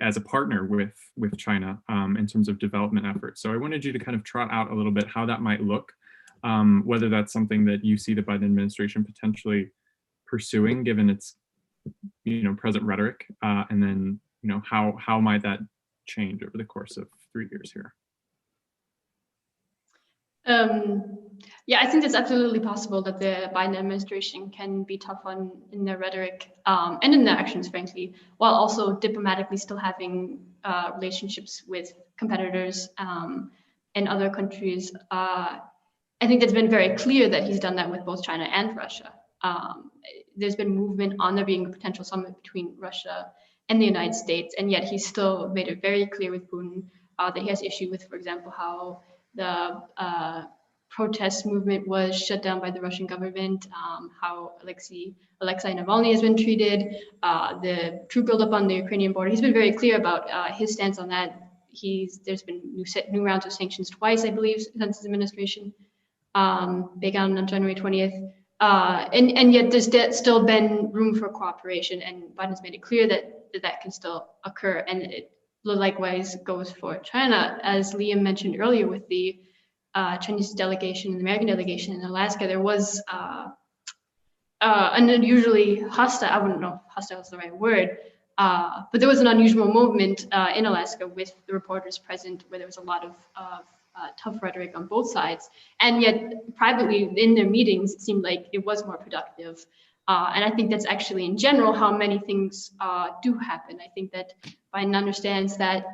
as a partner with China in terms of development efforts. So I wanted you to kind of trot out a little bit how that might look, whether that's something that you see the Biden administration potentially pursuing, given its present rhetoric, and then how might that change over the course of 3 years here? Yeah, I think it's absolutely possible that the Biden administration can be tough in their rhetoric and in their actions, frankly, while also diplomatically still having relationships with competitors and other countries. I think it's been very clear that he's done that with both China and Russia. There's been movement on there being a potential summit between Russia and the United States, and yet he's still made it very clear with Putin that he has issue with, for example, how the protest movement was shut down by the Russian government, how Alexei Navalny has been treated, the troop buildup on the Ukrainian border. He's been very clear about his stance on that. There's been new rounds of sanctions twice, I believe, since his administration began on January 20th. And yet there's still been room for cooperation, and Biden's made it clear that can still occur. And it likewise goes for China, as Liam mentioned earlier, with the Chinese delegation and the American delegation in Alaska, there was an unusually hostile, I wouldn't know if hostile is the right word, but there was an unusual movement in Alaska with the reporters present where there was a lot of tough rhetoric on both sides. And yet privately in their meetings, it seemed like it was more productive. And I think that's actually in general how many things do happen. I think that Biden understands that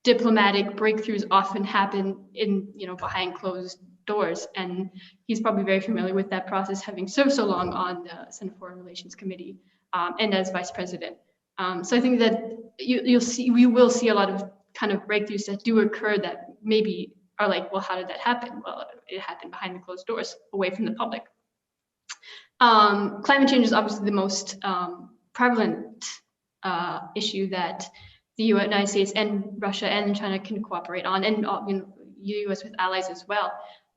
diplomatic breakthroughs often happen in, behind closed doors. And he's probably very familiar with that process, having served so long on the Senate Foreign Relations Committee and as vice president. So I think that we will see a lot of kind of breakthroughs that do occur that maybe are like, well, how did that happen? Well, it happened behind the closed doors, away from the public. Climate change is obviously the most prevalent issue that the United States and Russia and China can cooperate on, and U.S. with allies as well.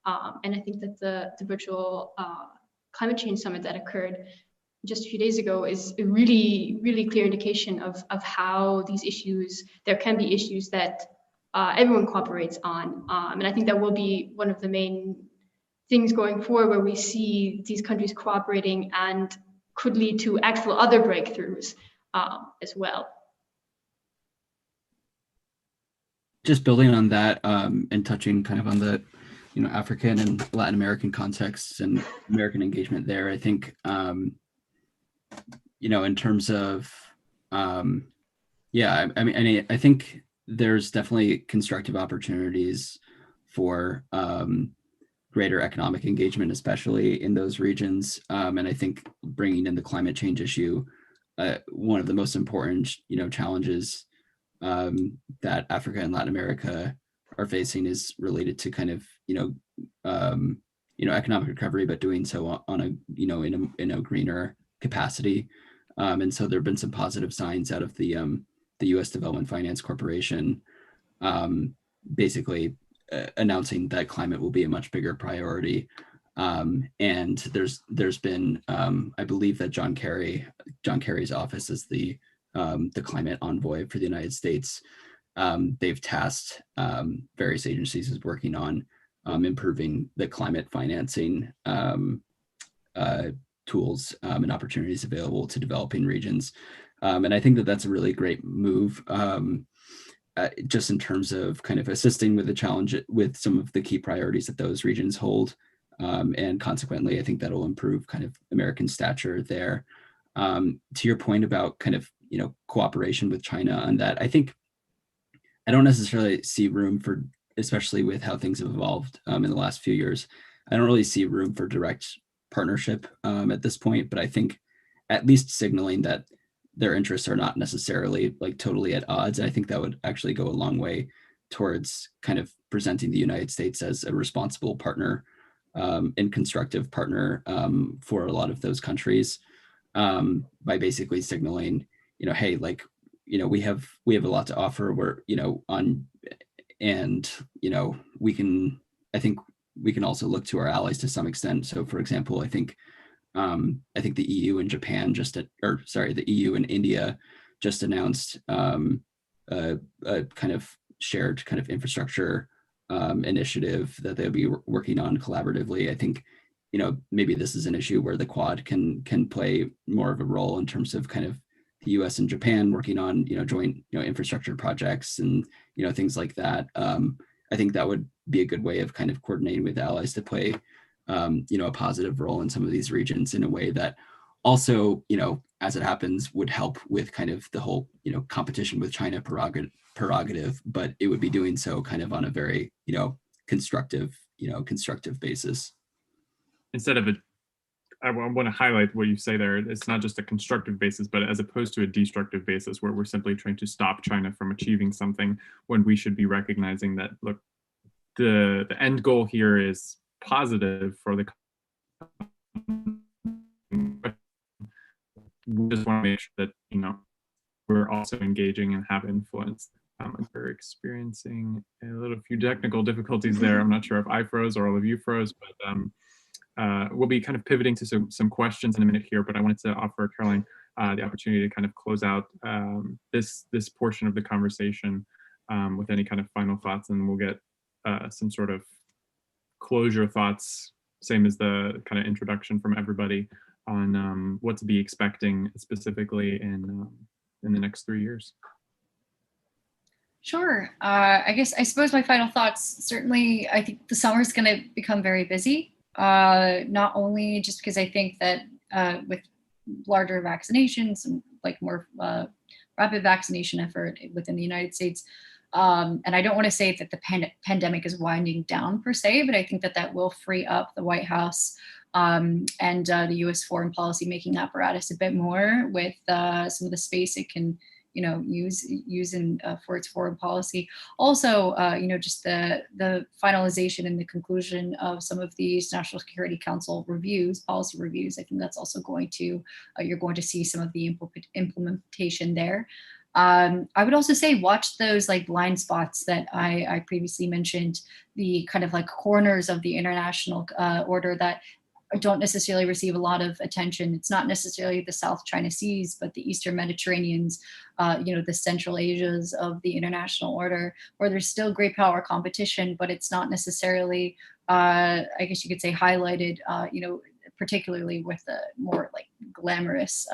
And I think that the virtual climate change summit that occurred just a few days ago is a really, really clear indication of how these issues, there can be issues that everyone cooperates on. And I think that will be one of the main things going forward, where we see these countries cooperating and could lead to actual other breakthroughs as well. Just building on that and touching kind of on the African and Latin American contexts and American engagement there, I think in terms of I think there's definitely constructive opportunities for greater economic engagement, especially in those regions. And I think bringing in the climate change issue, one of the most important challenges that Africa and Latin America are facing is related to kind of economic recovery, but doing so on a in a greener capacity. And so there have been some positive signs out of the U.S. Development Finance Corporation, basically announcing that climate will be a much bigger priority. And there's been I believe that John Kerry's office is the climate envoy for the United States. They've tasked various agencies with working on improving the climate financing tools and opportunities available to developing regions. And I think that that's a really great move, just in terms of kind of assisting with the challenge with some of the key priorities that those regions hold. And consequently, I think that'll improve kind of American stature there. To your point about kind of, cooperation with China on that, I think I don't necessarily see room for, especially with how things have evolved in the last few years, I don't really see room for direct partnership at this point, but I think at least signaling that their interests are not necessarily like totally at odds. I think that would actually go a long way towards kind of presenting the United States as a responsible partner and constructive partner for a lot of those countries, by basically signaling, hey, like, we have a lot to offer. We're, I think we can also look to our allies to some extent. So for example, I think the EU and Japan the EU and India just announced a kind of shared kind of infrastructure initiative that they'll be working on collaboratively. I think, maybe this is an issue where the Quad can play more of a role in terms of kind of the US and Japan working on, joint, infrastructure projects and, things like that. I think that would be a good way of kind of coordinating with allies to play, a positive role in some of these regions in a way that also, as it happens, would help with kind of the whole, competition with China prerogative, but it would be doing so kind of on a very, constructive basis. Instead of I want to highlight what you say there. It's not just a constructive basis, but as opposed to a destructive basis where we're simply trying to stop China from achieving something, when we should be recognizing that, look, the end goal here is positive for the we just want to make sure that we're also engaging and have influence. We're experiencing a few technical difficulties there. I'm not sure if I froze or all of you froze, but we'll be kind of pivoting to some questions in a minute here. But I wanted to offer Caroline the opportunity to kind of close out this portion of the conversation with any kind of final thoughts, and we'll get some sort of close your thoughts, same as the kind of introduction from everybody, on what to be expecting specifically in the next 3 years. Sure. I suppose my final thoughts, certainly, I think the summer is going to become very busy, not only just because I think that with larger vaccinations and like more rapid vaccination effort within the United States, and I don't want to say that the pandemic is winding down per se, but I think that that will free up the White House and the U.S. foreign policy making apparatus a bit more with some of the space it can use in for its foreign policy. Also, just the finalization and the conclusion of some of these National Security Council reviews, policy reviews. I think that's also going to, you're going to see some of the implementation there. I would also say watch those like blind spots that I previously mentioned, the kind of like corners of the international order that don't necessarily receive a lot of attention. It's not necessarily the South China Seas, but the Eastern Mediterraneans, the Central Asias of the international order, where there's still great power competition, but it's not necessarily, I guess you could say, highlighted, particularly with the more like glamorous,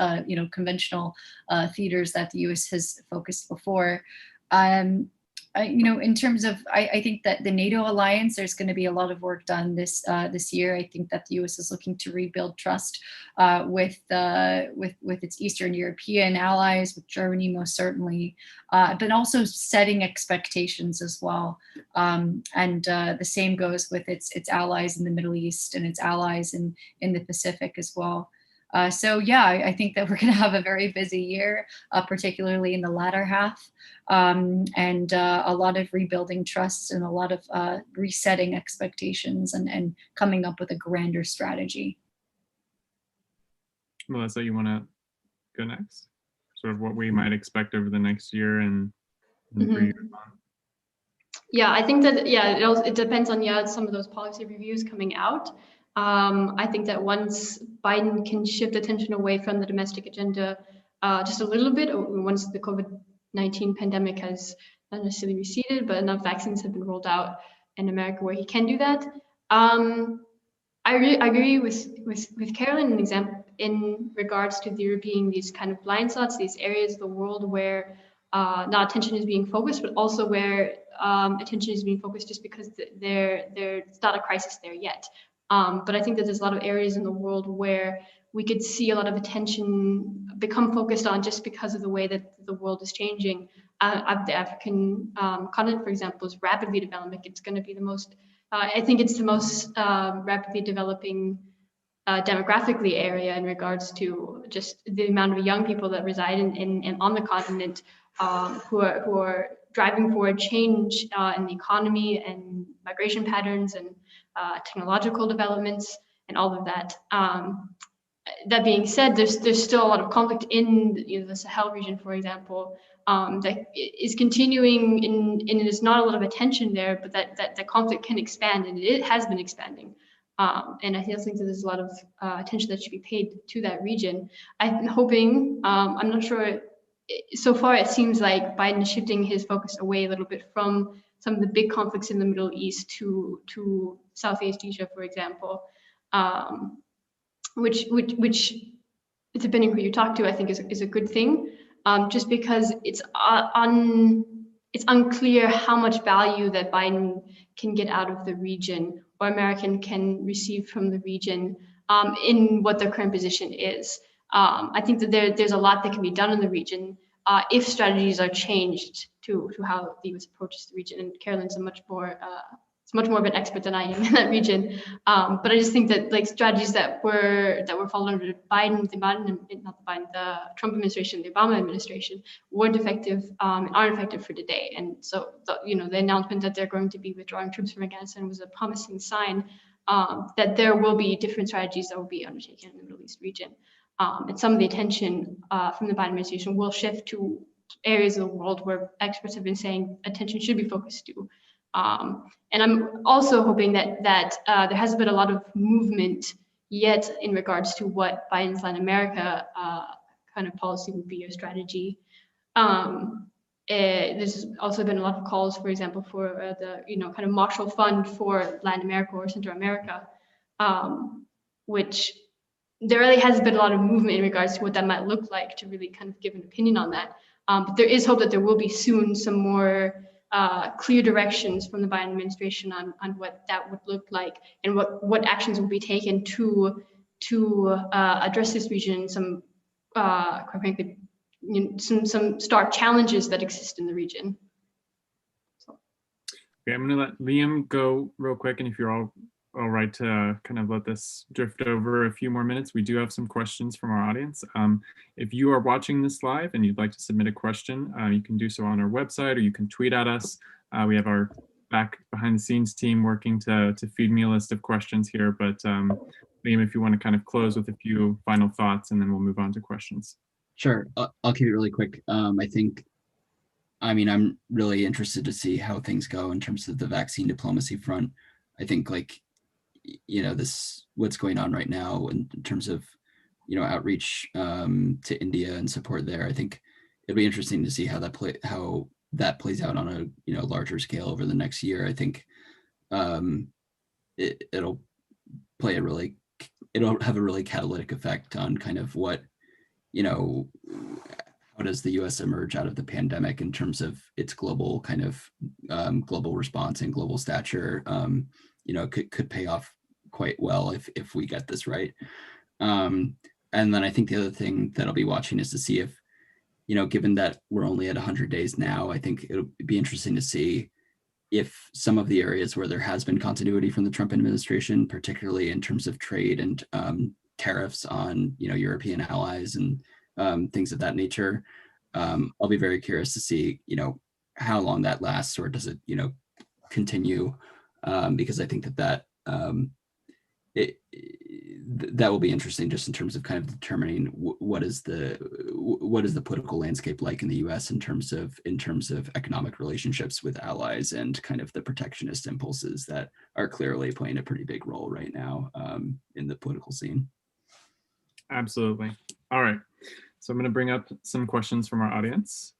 conventional theaters that the U.S. has focused before. In terms of, I think that the NATO alliance, there's going to be a lot of work done this year. I think that the U.S. is looking to rebuild trust with its Eastern European allies, with Germany most certainly, but also setting expectations as well. And the same goes with its allies in the Middle East and its allies in the Pacific as well. So yeah, I think that we're going to have a very busy year, particularly in the latter half, and a lot of rebuilding trust and a lot of resetting expectations and coming up with a grander strategy. Melissa, you want to go next? Sort of what we might expect over the next year and 3 years on. Yeah, I think that, it depends on, some of those policy reviews coming out. I think that once Biden can shift attention away from the domestic agenda just a little bit, once the COVID-19 pandemic has not necessarily receded, but enough vaccines have been rolled out in America where he can do that. I agree with Carolyn in regards to there being these kind of blind spots, these areas of the world where not attention is being focused, but also where attention is being focused just because there's not a crisis there yet. But I think that there's a lot of areas in the world where we could see a lot of attention become focused on just because of the way that the world is changing. The African continent, for example, is rapidly developing. It's going to be the most, I think it's the most rapidly developing demographically area in regards to just the amount of young people that reside in on the continent who are driving forward change in the economy and migration patterns and technological developments and all of that. That being said, there's still a lot of conflict in the Sahel region, for example, that is continuing and there's not a lot of attention there, but that conflict can expand and it has been expanding. And I think that there's a lot of attention that should be paid to that region. I'm hoping, I'm not sure, so far it seems like Biden is shifting his focus away a little bit from some of the big conflicts in the Middle East to Southeast Asia, for example, which depending who you talk to, I think is a good thing, just because it's unclear how much value that Biden can get out of the region or American can receive from the region in what their current position is. I think that there's a lot that can be done in the region if strategies are changed to how the U.S. approaches the region. And Carolyn's much more of an expert than I am in that region. But I just think that like strategies that were followed under the Trump administration, the Obama administration, weren't effective and aren't effective for today. And so the announcement that they're going to be withdrawing troops from Afghanistan was a promising sign that there will be different strategies that will be undertaken in the Middle East region. And some of the attention from the Biden administration will shift to areas of the world where experts have been saying attention should be focused to. And I'm also hoping that there hasn't been a lot of movement yet in regards to what Biden's Latin America kind of policy would be or strategy. there's also been a lot of calls, for example, for the kind of Marshall Fund for Latin America or Central America, which there really has been a lot of movement in regards to what that might look like to really kind of give an opinion on that. But there is hope that there will be soon some more clear directions from the Biden administration on what that would look like and what actions will be taken to address this region, some quite frankly, some stark challenges that exist in the region. So. Okay, I'm gonna let Liam go real quick, and if you're all right to kind of let this drift over a few more minutes, we do have some questions from our audience. If you are watching this live and you'd like to submit a question, you can do so on our website, or you can tweet at us. We have our behind the scenes team working to feed me a list of questions here, but Liam, if you want to kind of close with a few final thoughts, and then we'll move on to questions. Sure, I'll keep it really quick. I'm really interested to see how things go in terms of the vaccine diplomacy front. I think what's going on right now in terms of, outreach to India and support there. I think it'll be interesting to see how that plays out on a larger scale over the next year. I think it'll have a really catalytic effect on kind of what, how does the U.S. emerge out of the pandemic in terms of its global kind of global response and global stature. Could pay off quite well if we get this right. And then I think the other thing that I'll be watching is to see if, given that we're only at 100 days now, I think it'll be interesting to see if some of the areas where there has been continuity from the Trump administration, particularly in terms of trade and tariffs on, European allies and things of that nature, I'll be very curious to see, how long that lasts, or does it, continue? Because I think that will be interesting just in terms of kind of determining what is the political landscape like in the U.S. in terms of economic relationships with allies and kind of the protectionist impulses that are clearly playing a pretty big role right now in the political scene. Absolutely. All right. So I'm going to bring up some questions from our audience.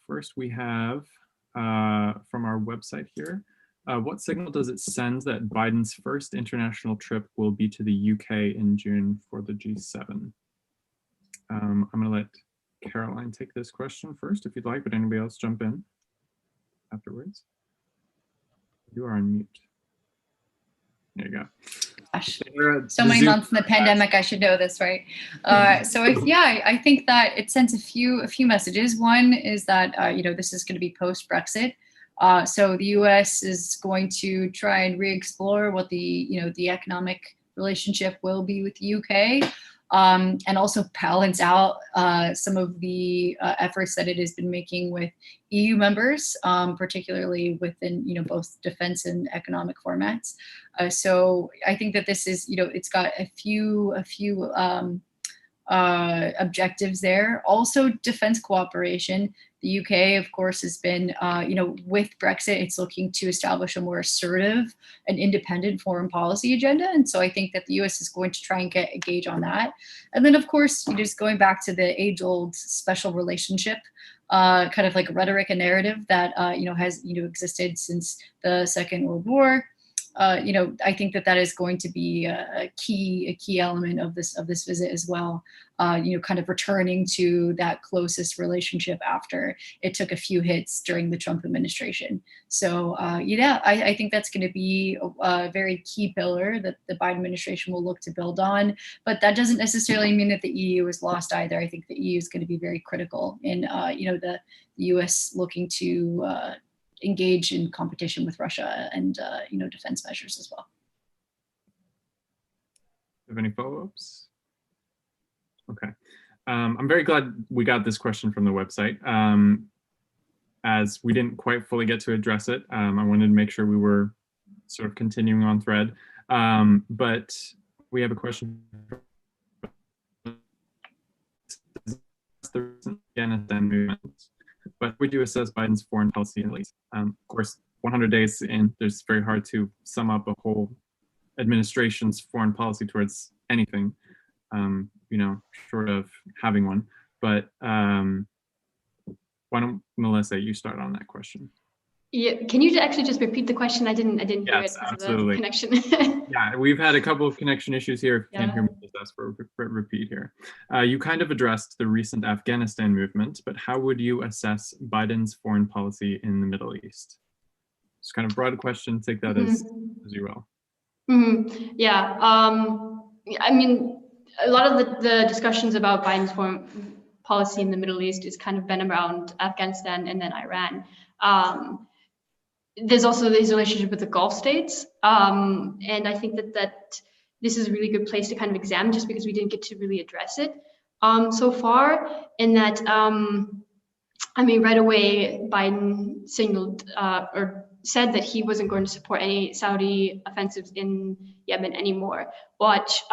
First, we have from our website here. What signal does it send that Biden's first international trip will be to the UK in June for the G7? I'm going to let Caroline take this question first, if you'd like, but anybody else jump in afterwards. You are on mute. There you go. Gosh, so many months in the pandemic, I should know this, right? I think that it sends a few messages. One is that this is going to be post-Brexit. So the U.S. is going to try and re-explore what the economic relationship will be with the U.K. And also balance out some of the efforts that it has been making with EU members, particularly within both defense and economic formats. So I think that this is it's got a few objectives there. Also, defense cooperation. The UK, of course, has been, with Brexit, it's looking to establish a more assertive and independent foreign policy agenda. And so I think that the US is going to try and get a gauge on that. And then, of course, just going back to the age-old special relationship, kind of like rhetoric and narrative that, has, existed since the Second World War. I think that is going to be a key element of this visit as well. Kind of returning to that closest relationship after it took a few hits during the Trump administration. So I think that's going to be a very key pillar that the Biden administration will look to build on. But that doesn't necessarily mean that the EU is lost either. I think the EU is going to be very critical in the U.S. looking to engage in competition with Russia and defense measures as well. Have any follow-ups? Okay. I'm very glad we got this question from the website. As we didn't quite fully get to address it, I wanted to make sure we were sort of continuing on thread. But we have a question. The Afghanistan movement. But we do assess Biden's foreign policy at least. Of course, 100 days in, it's very hard to sum up a whole administration's foreign policy towards anything, short of having one. But why don't Melissa, you start on that question. Yeah, can you actually just repeat the question? I didn't hear it because absolutely. of the connection. Yeah, we've had a couple of connection issues here. If you can't hear me, just ask for a repeat here. You kind of addressed the recent Afghanistan movement, but how would you assess Biden's foreign policy in the Middle East? It's kind of broad question. Take that as you will. Yeah, I mean, a lot of the discussions about Biden's foreign policy in the Middle East is kind of been around Afghanistan and then Iran. There's also this relationship with the Gulf states. And I think that this is a really good place to kind of examine, just because we didn't get to really address it so far. In that, I mean, right away, Biden signaled or said that he wasn't going to support any Saudi offensives in Yemen anymore, which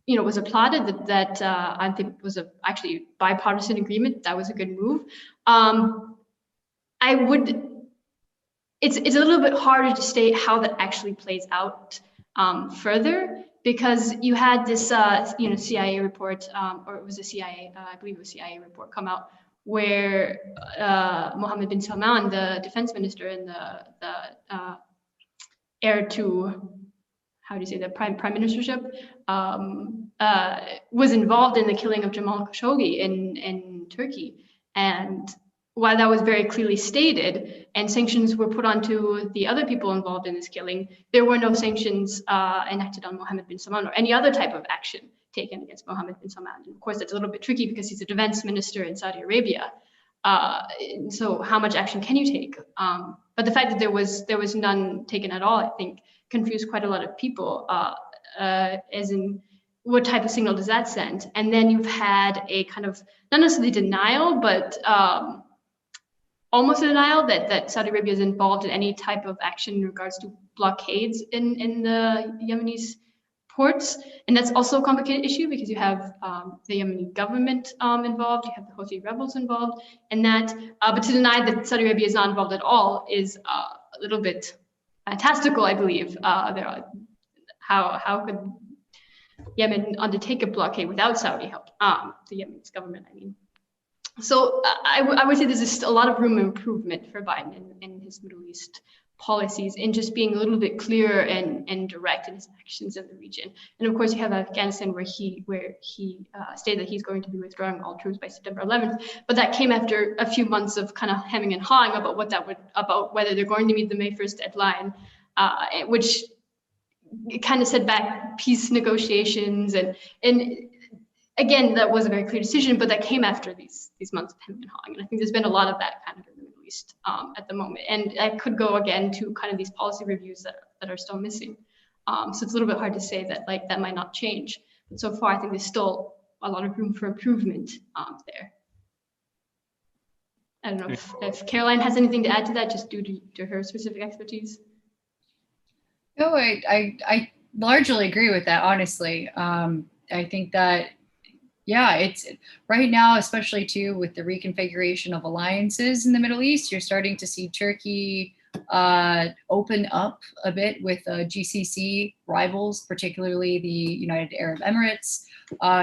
was applauded. That I think was actually bipartisan agreement. That was a good move. It's a little bit harder to state how that actually plays out further, because you had this CIA report, or it was a CIA, I believe it was a CIA report, come out where Mohammed bin Salman, the defense minister and the heir to, how do you say, the prime ministership, was involved in the killing of Jamal Khashoggi in Turkey. And while that was very clearly stated and sanctions were put onto the other people involved in this killing, there were no sanctions enacted on Mohammed bin Salman or any other type of action taken against Mohammed bin Salman. And of course, that's a little bit tricky because he's a defense minister in Saudi Arabia. So how much action can you take? But the fact that there was none taken at all, I think, confused quite a lot of people, as in, what type of signal does that send? And then you've had a kind of, not necessarily denial, but almost a denial that Saudi Arabia is involved in any type of action in regards to blockades in the Yemeni ports. And that's also a complicated issue because you have the Yemeni government involved, you have the Houthi rebels involved, and that, but to deny that Saudi Arabia is not involved at all is a little bit fantastical, I believe. How could Yemen undertake a blockade without Saudi help? The Yemeni government, I mean. So I would say there's just a lot of room for improvement for Biden in his Middle East policies, in just being a little bit clearer and direct in his actions in the region. And of course, you have Afghanistan, where he stated that he's going to be withdrawing all troops by September 11th. But that came after a few months of kind of hemming and hawing about whether they're going to meet the May 1st deadline, which kind of set back peace negotiations. And again, that was a very clear decision, but that came after these months of hemming and hawing. And I think there's been a lot of that kind of in the Middle East at the moment. And I could go again to kind of these policy reviews that are still missing. So it's a little bit hard to say that that might not change. But so far, I think there's still a lot of room for improvement there. I don't know if Caroline has anything to add to that, just due to her specific expertise. No, I largely agree with that, honestly. I think that, yeah, it's right now, especially too with the reconfiguration of alliances in the Middle East, you're starting to see Turkey open up a bit with GCC rivals, particularly the United Arab Emirates.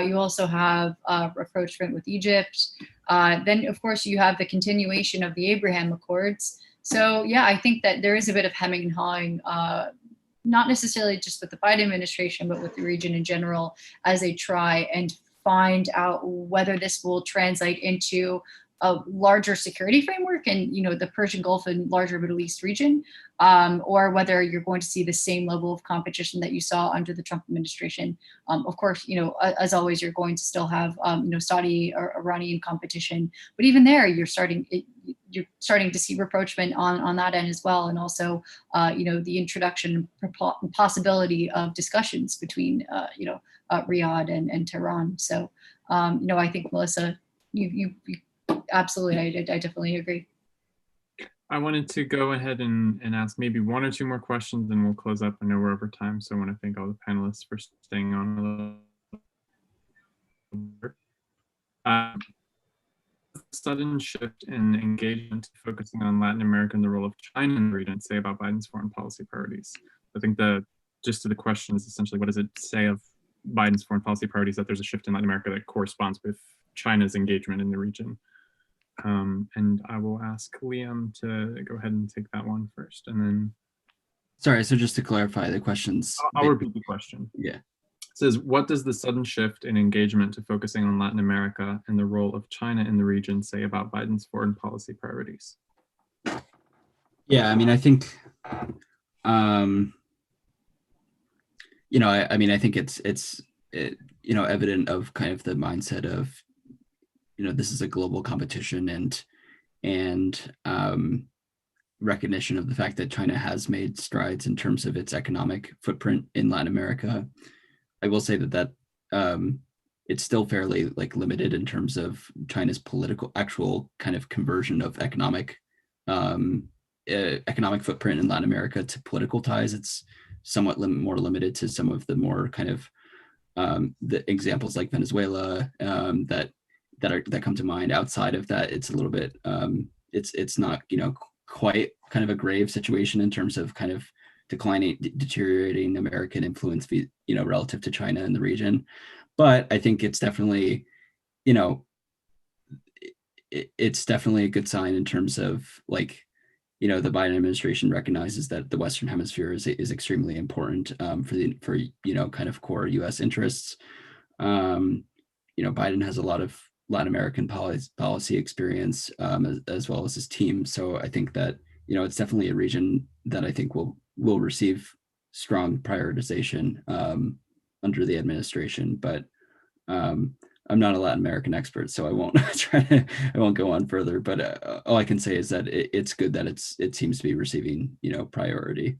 You also have rapprochement with Egypt. Then, of course, you have the continuation of the Abraham Accords. So, yeah, I think that there is a bit of hemming and hawing, not necessarily just with the Biden administration, but with the region in general, as they try and find out whether this will translate into a larger security framework and, the Persian Gulf and larger Middle East region, or whether you're going to see the same level of competition that you saw under the Trump administration. Of course, as always, you're going to still have, Saudi or Iranian competition, but even there, you're starting to see rapprochement on that end as well. And also, the introduction and possibility of discussions between, Riyadh and Tehran. So, I think, Melissa, you absolutely, I definitely agree. I wanted to go ahead and ask maybe one or two more questions, and we'll close up. I know we're over time, so I want to thank all the panelists for staying on a little. Sudden shift in engagement focusing on Latin America and the role of China in the region say about Biden's foreign policy priorities. I think the gist of the question is essentially, what does it say of Biden's foreign policy priorities that there's a shift in Latin America that corresponds with China's engagement in the region? And I will ask Liam to go ahead and take that one first, and then Sorry, so just to clarify the questions. I'll repeat the question. Yeah. It says, what does the sudden shift in engagement to focusing on Latin America and the role of China in the region say about Biden's foreign policy priorities? Yeah, I mean, I think, you know, I mean, I think it's you know, evident of kind of the mindset of, you know, this is a global competition and recognition of the fact that China has made strides in terms of its economic footprint in Latin America. I will say that it's still fairly like limited in terms of China's political actual kind of conversion of economic footprint in Latin America to political ties. It's somewhat more limited to some of the more kind of the examples like Venezuela that come to mind. Outside of that, it's a little bit it's not, you know, quite kind of a grave situation in terms of kind of deteriorating American influence, you know, relative to China in the region. But I think it's definitely, you know, it's definitely a good sign in terms of, like, you know, the Biden administration recognizes that the Western Hemisphere is extremely important for you know, kind of core U.S. interests. You know, Biden has a lot of Latin American policy experience as well as his team. So I think that, you know, it's definitely a region that I think will receive strong prioritization under the administration. But I'm not a Latin American expert, so I won't I won't go on further. But all I can say is that it's good that it seems to be receiving, you know, priority.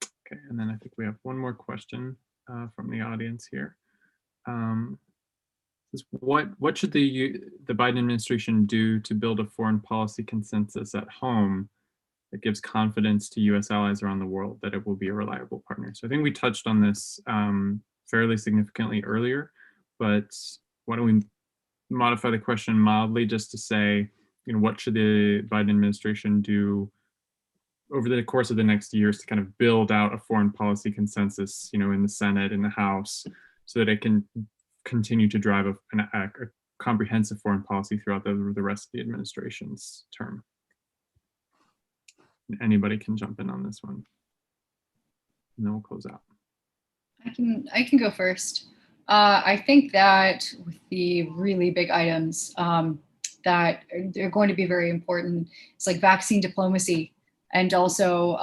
Okay, and then I think we have one more question from the audience here. What should the Biden administration do to build a foreign policy consensus at home that gives confidence to U.S. allies around the world that it will be a reliable partner? So I think we touched on this fairly significantly earlier, but why don't we modify the question mildly just to say, you know, what should the Biden administration do over the course of the next years to kind of build out a foreign policy consensus, you know, in the Senate, in the House, so that it can continue to drive a comprehensive foreign policy throughout the rest of the administration's term? Anybody can jump in on this one, and then we'll close out. I can go first. I think that with the really big items that are going to be very important, it's like vaccine diplomacy, and also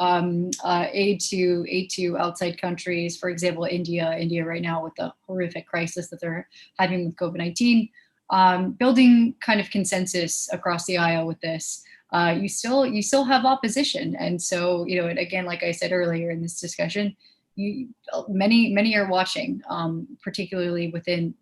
aid to outside countries. For example, India right now with the horrific crisis that they're having with COVID-19, building kind of consensus across the aisle with this. You still have opposition, and so, you know, again, like I said earlier in this discussion, many are watching, particularly with the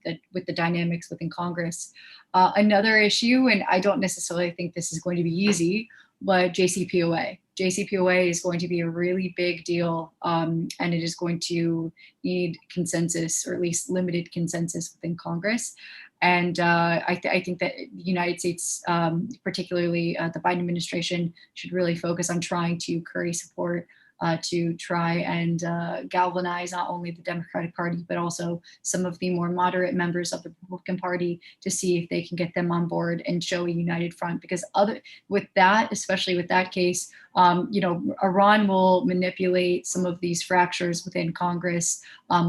dynamics within Congress. Another issue, and I don't necessarily think this is going to be easy, but JCPOA. JCPOA is going to be a really big deal, and it is going to need consensus, or at least limited consensus within Congress. And I think that the United States, particularly the Biden administration, should really focus on trying to curry support to try and galvanize not only the Democratic Party, but also some of the more moderate members of the Republican Party to see if they can get them on board and show a united front. Because especially with that case, you know, Iran will manipulate some of these fractures within Congress,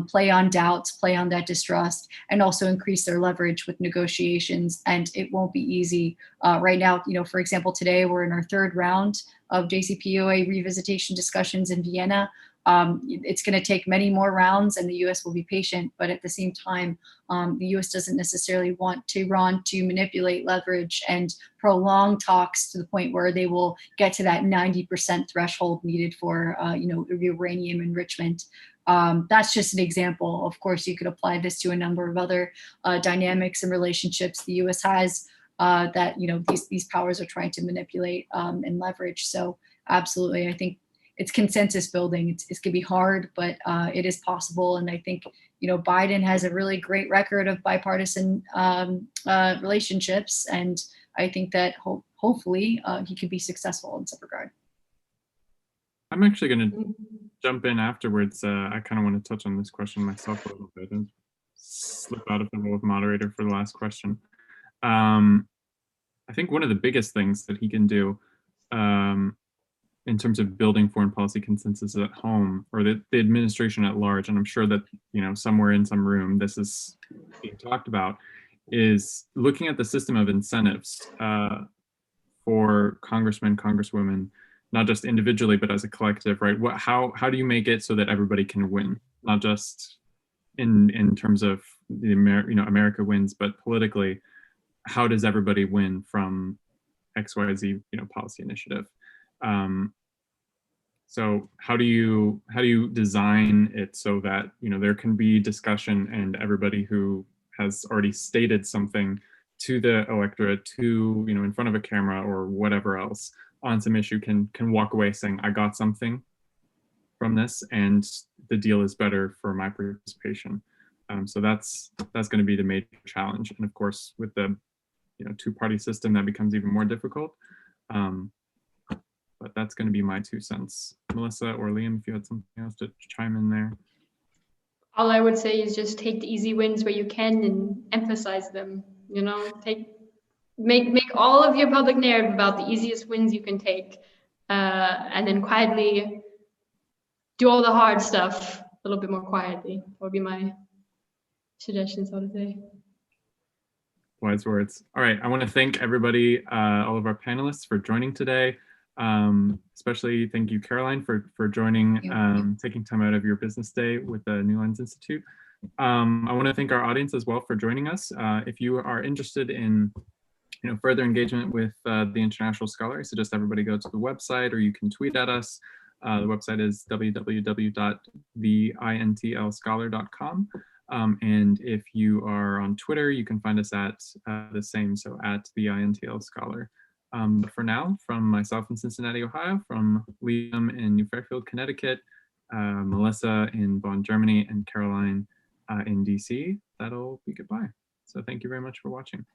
play on doubts, play on that distrust, and also increase their leverage with negotiations. And it won't be easy. Right now, you know, for example, today we're in our third round of JCPOA revisitation discussions in Vienna. It's going to take many more rounds, and the U.S. will be patient. But at the same time, the U.S. doesn't necessarily want Tehran to manipulate leverage and prolong talks to the point where they will get to that 90% threshold needed for, you know, uranium enrichment. That's just an example. Of course, you could apply this to a number of other dynamics and relationships the U.S. has that, you know, these powers are trying to manipulate and leverage. So absolutely, I think it's consensus building. It's going to be hard, but it is possible. And I think, you know, Biden has a really great record of bipartisan relationships. And I think that hopefully he could be successful in some regard. I'm actually going to jump in afterwards. I kind of want to touch on this question myself a little bit and slip out of the role of moderator for the last question. I think one of the biggest things that he can do in terms of building foreign policy consensus at home, or the administration at large, and I'm sure that, you know, somewhere in some room this is being talked about, is looking at the system of incentives for congressmen, congresswomen, not just individually, but as a collective, right? How do you make it so that everybody can win, not just in terms of the America wins, but politically, how does everybody win from XYZ, policy initiative? So how do you design it so that, there can be discussion and everybody who has already stated something to the electorate, to, in front of a camera or whatever else on some issue can walk away saying, I got something from this and the deal is better for my participation. So that's going to be the major challenge. And of course, with the two-party system, that becomes even more difficult. But that's going to be my 2 cents. Melissa or Liam, if you had something else to chime in there. All I would say is just take the easy wins where you can and emphasize them. Make all of your public narrative about the easiest wins you can take, and then quietly do all the hard stuff a little bit more quietly. That would be my suggestion, so to say. Wise words. All right, I want to thank everybody, all of our panelists for joining today. Especially thank you, Caroline, for joining, taking time out of your business day with the New Lines Institute. I want to thank our audience as well for joining us. If you are interested in further engagement with the International Scholar, I suggest everybody go to the website, or you can tweet at us. The website is www.theintlscholar.com. And if you are on Twitter, you can find us at the same, so at the INTL Scholar. But for now, from myself in Cincinnati, Ohio, from Liam in New Fairfield, Connecticut, Melissa in Bonn, Germany, and Caroline in DC, that'll be goodbye. So thank you very much for watching.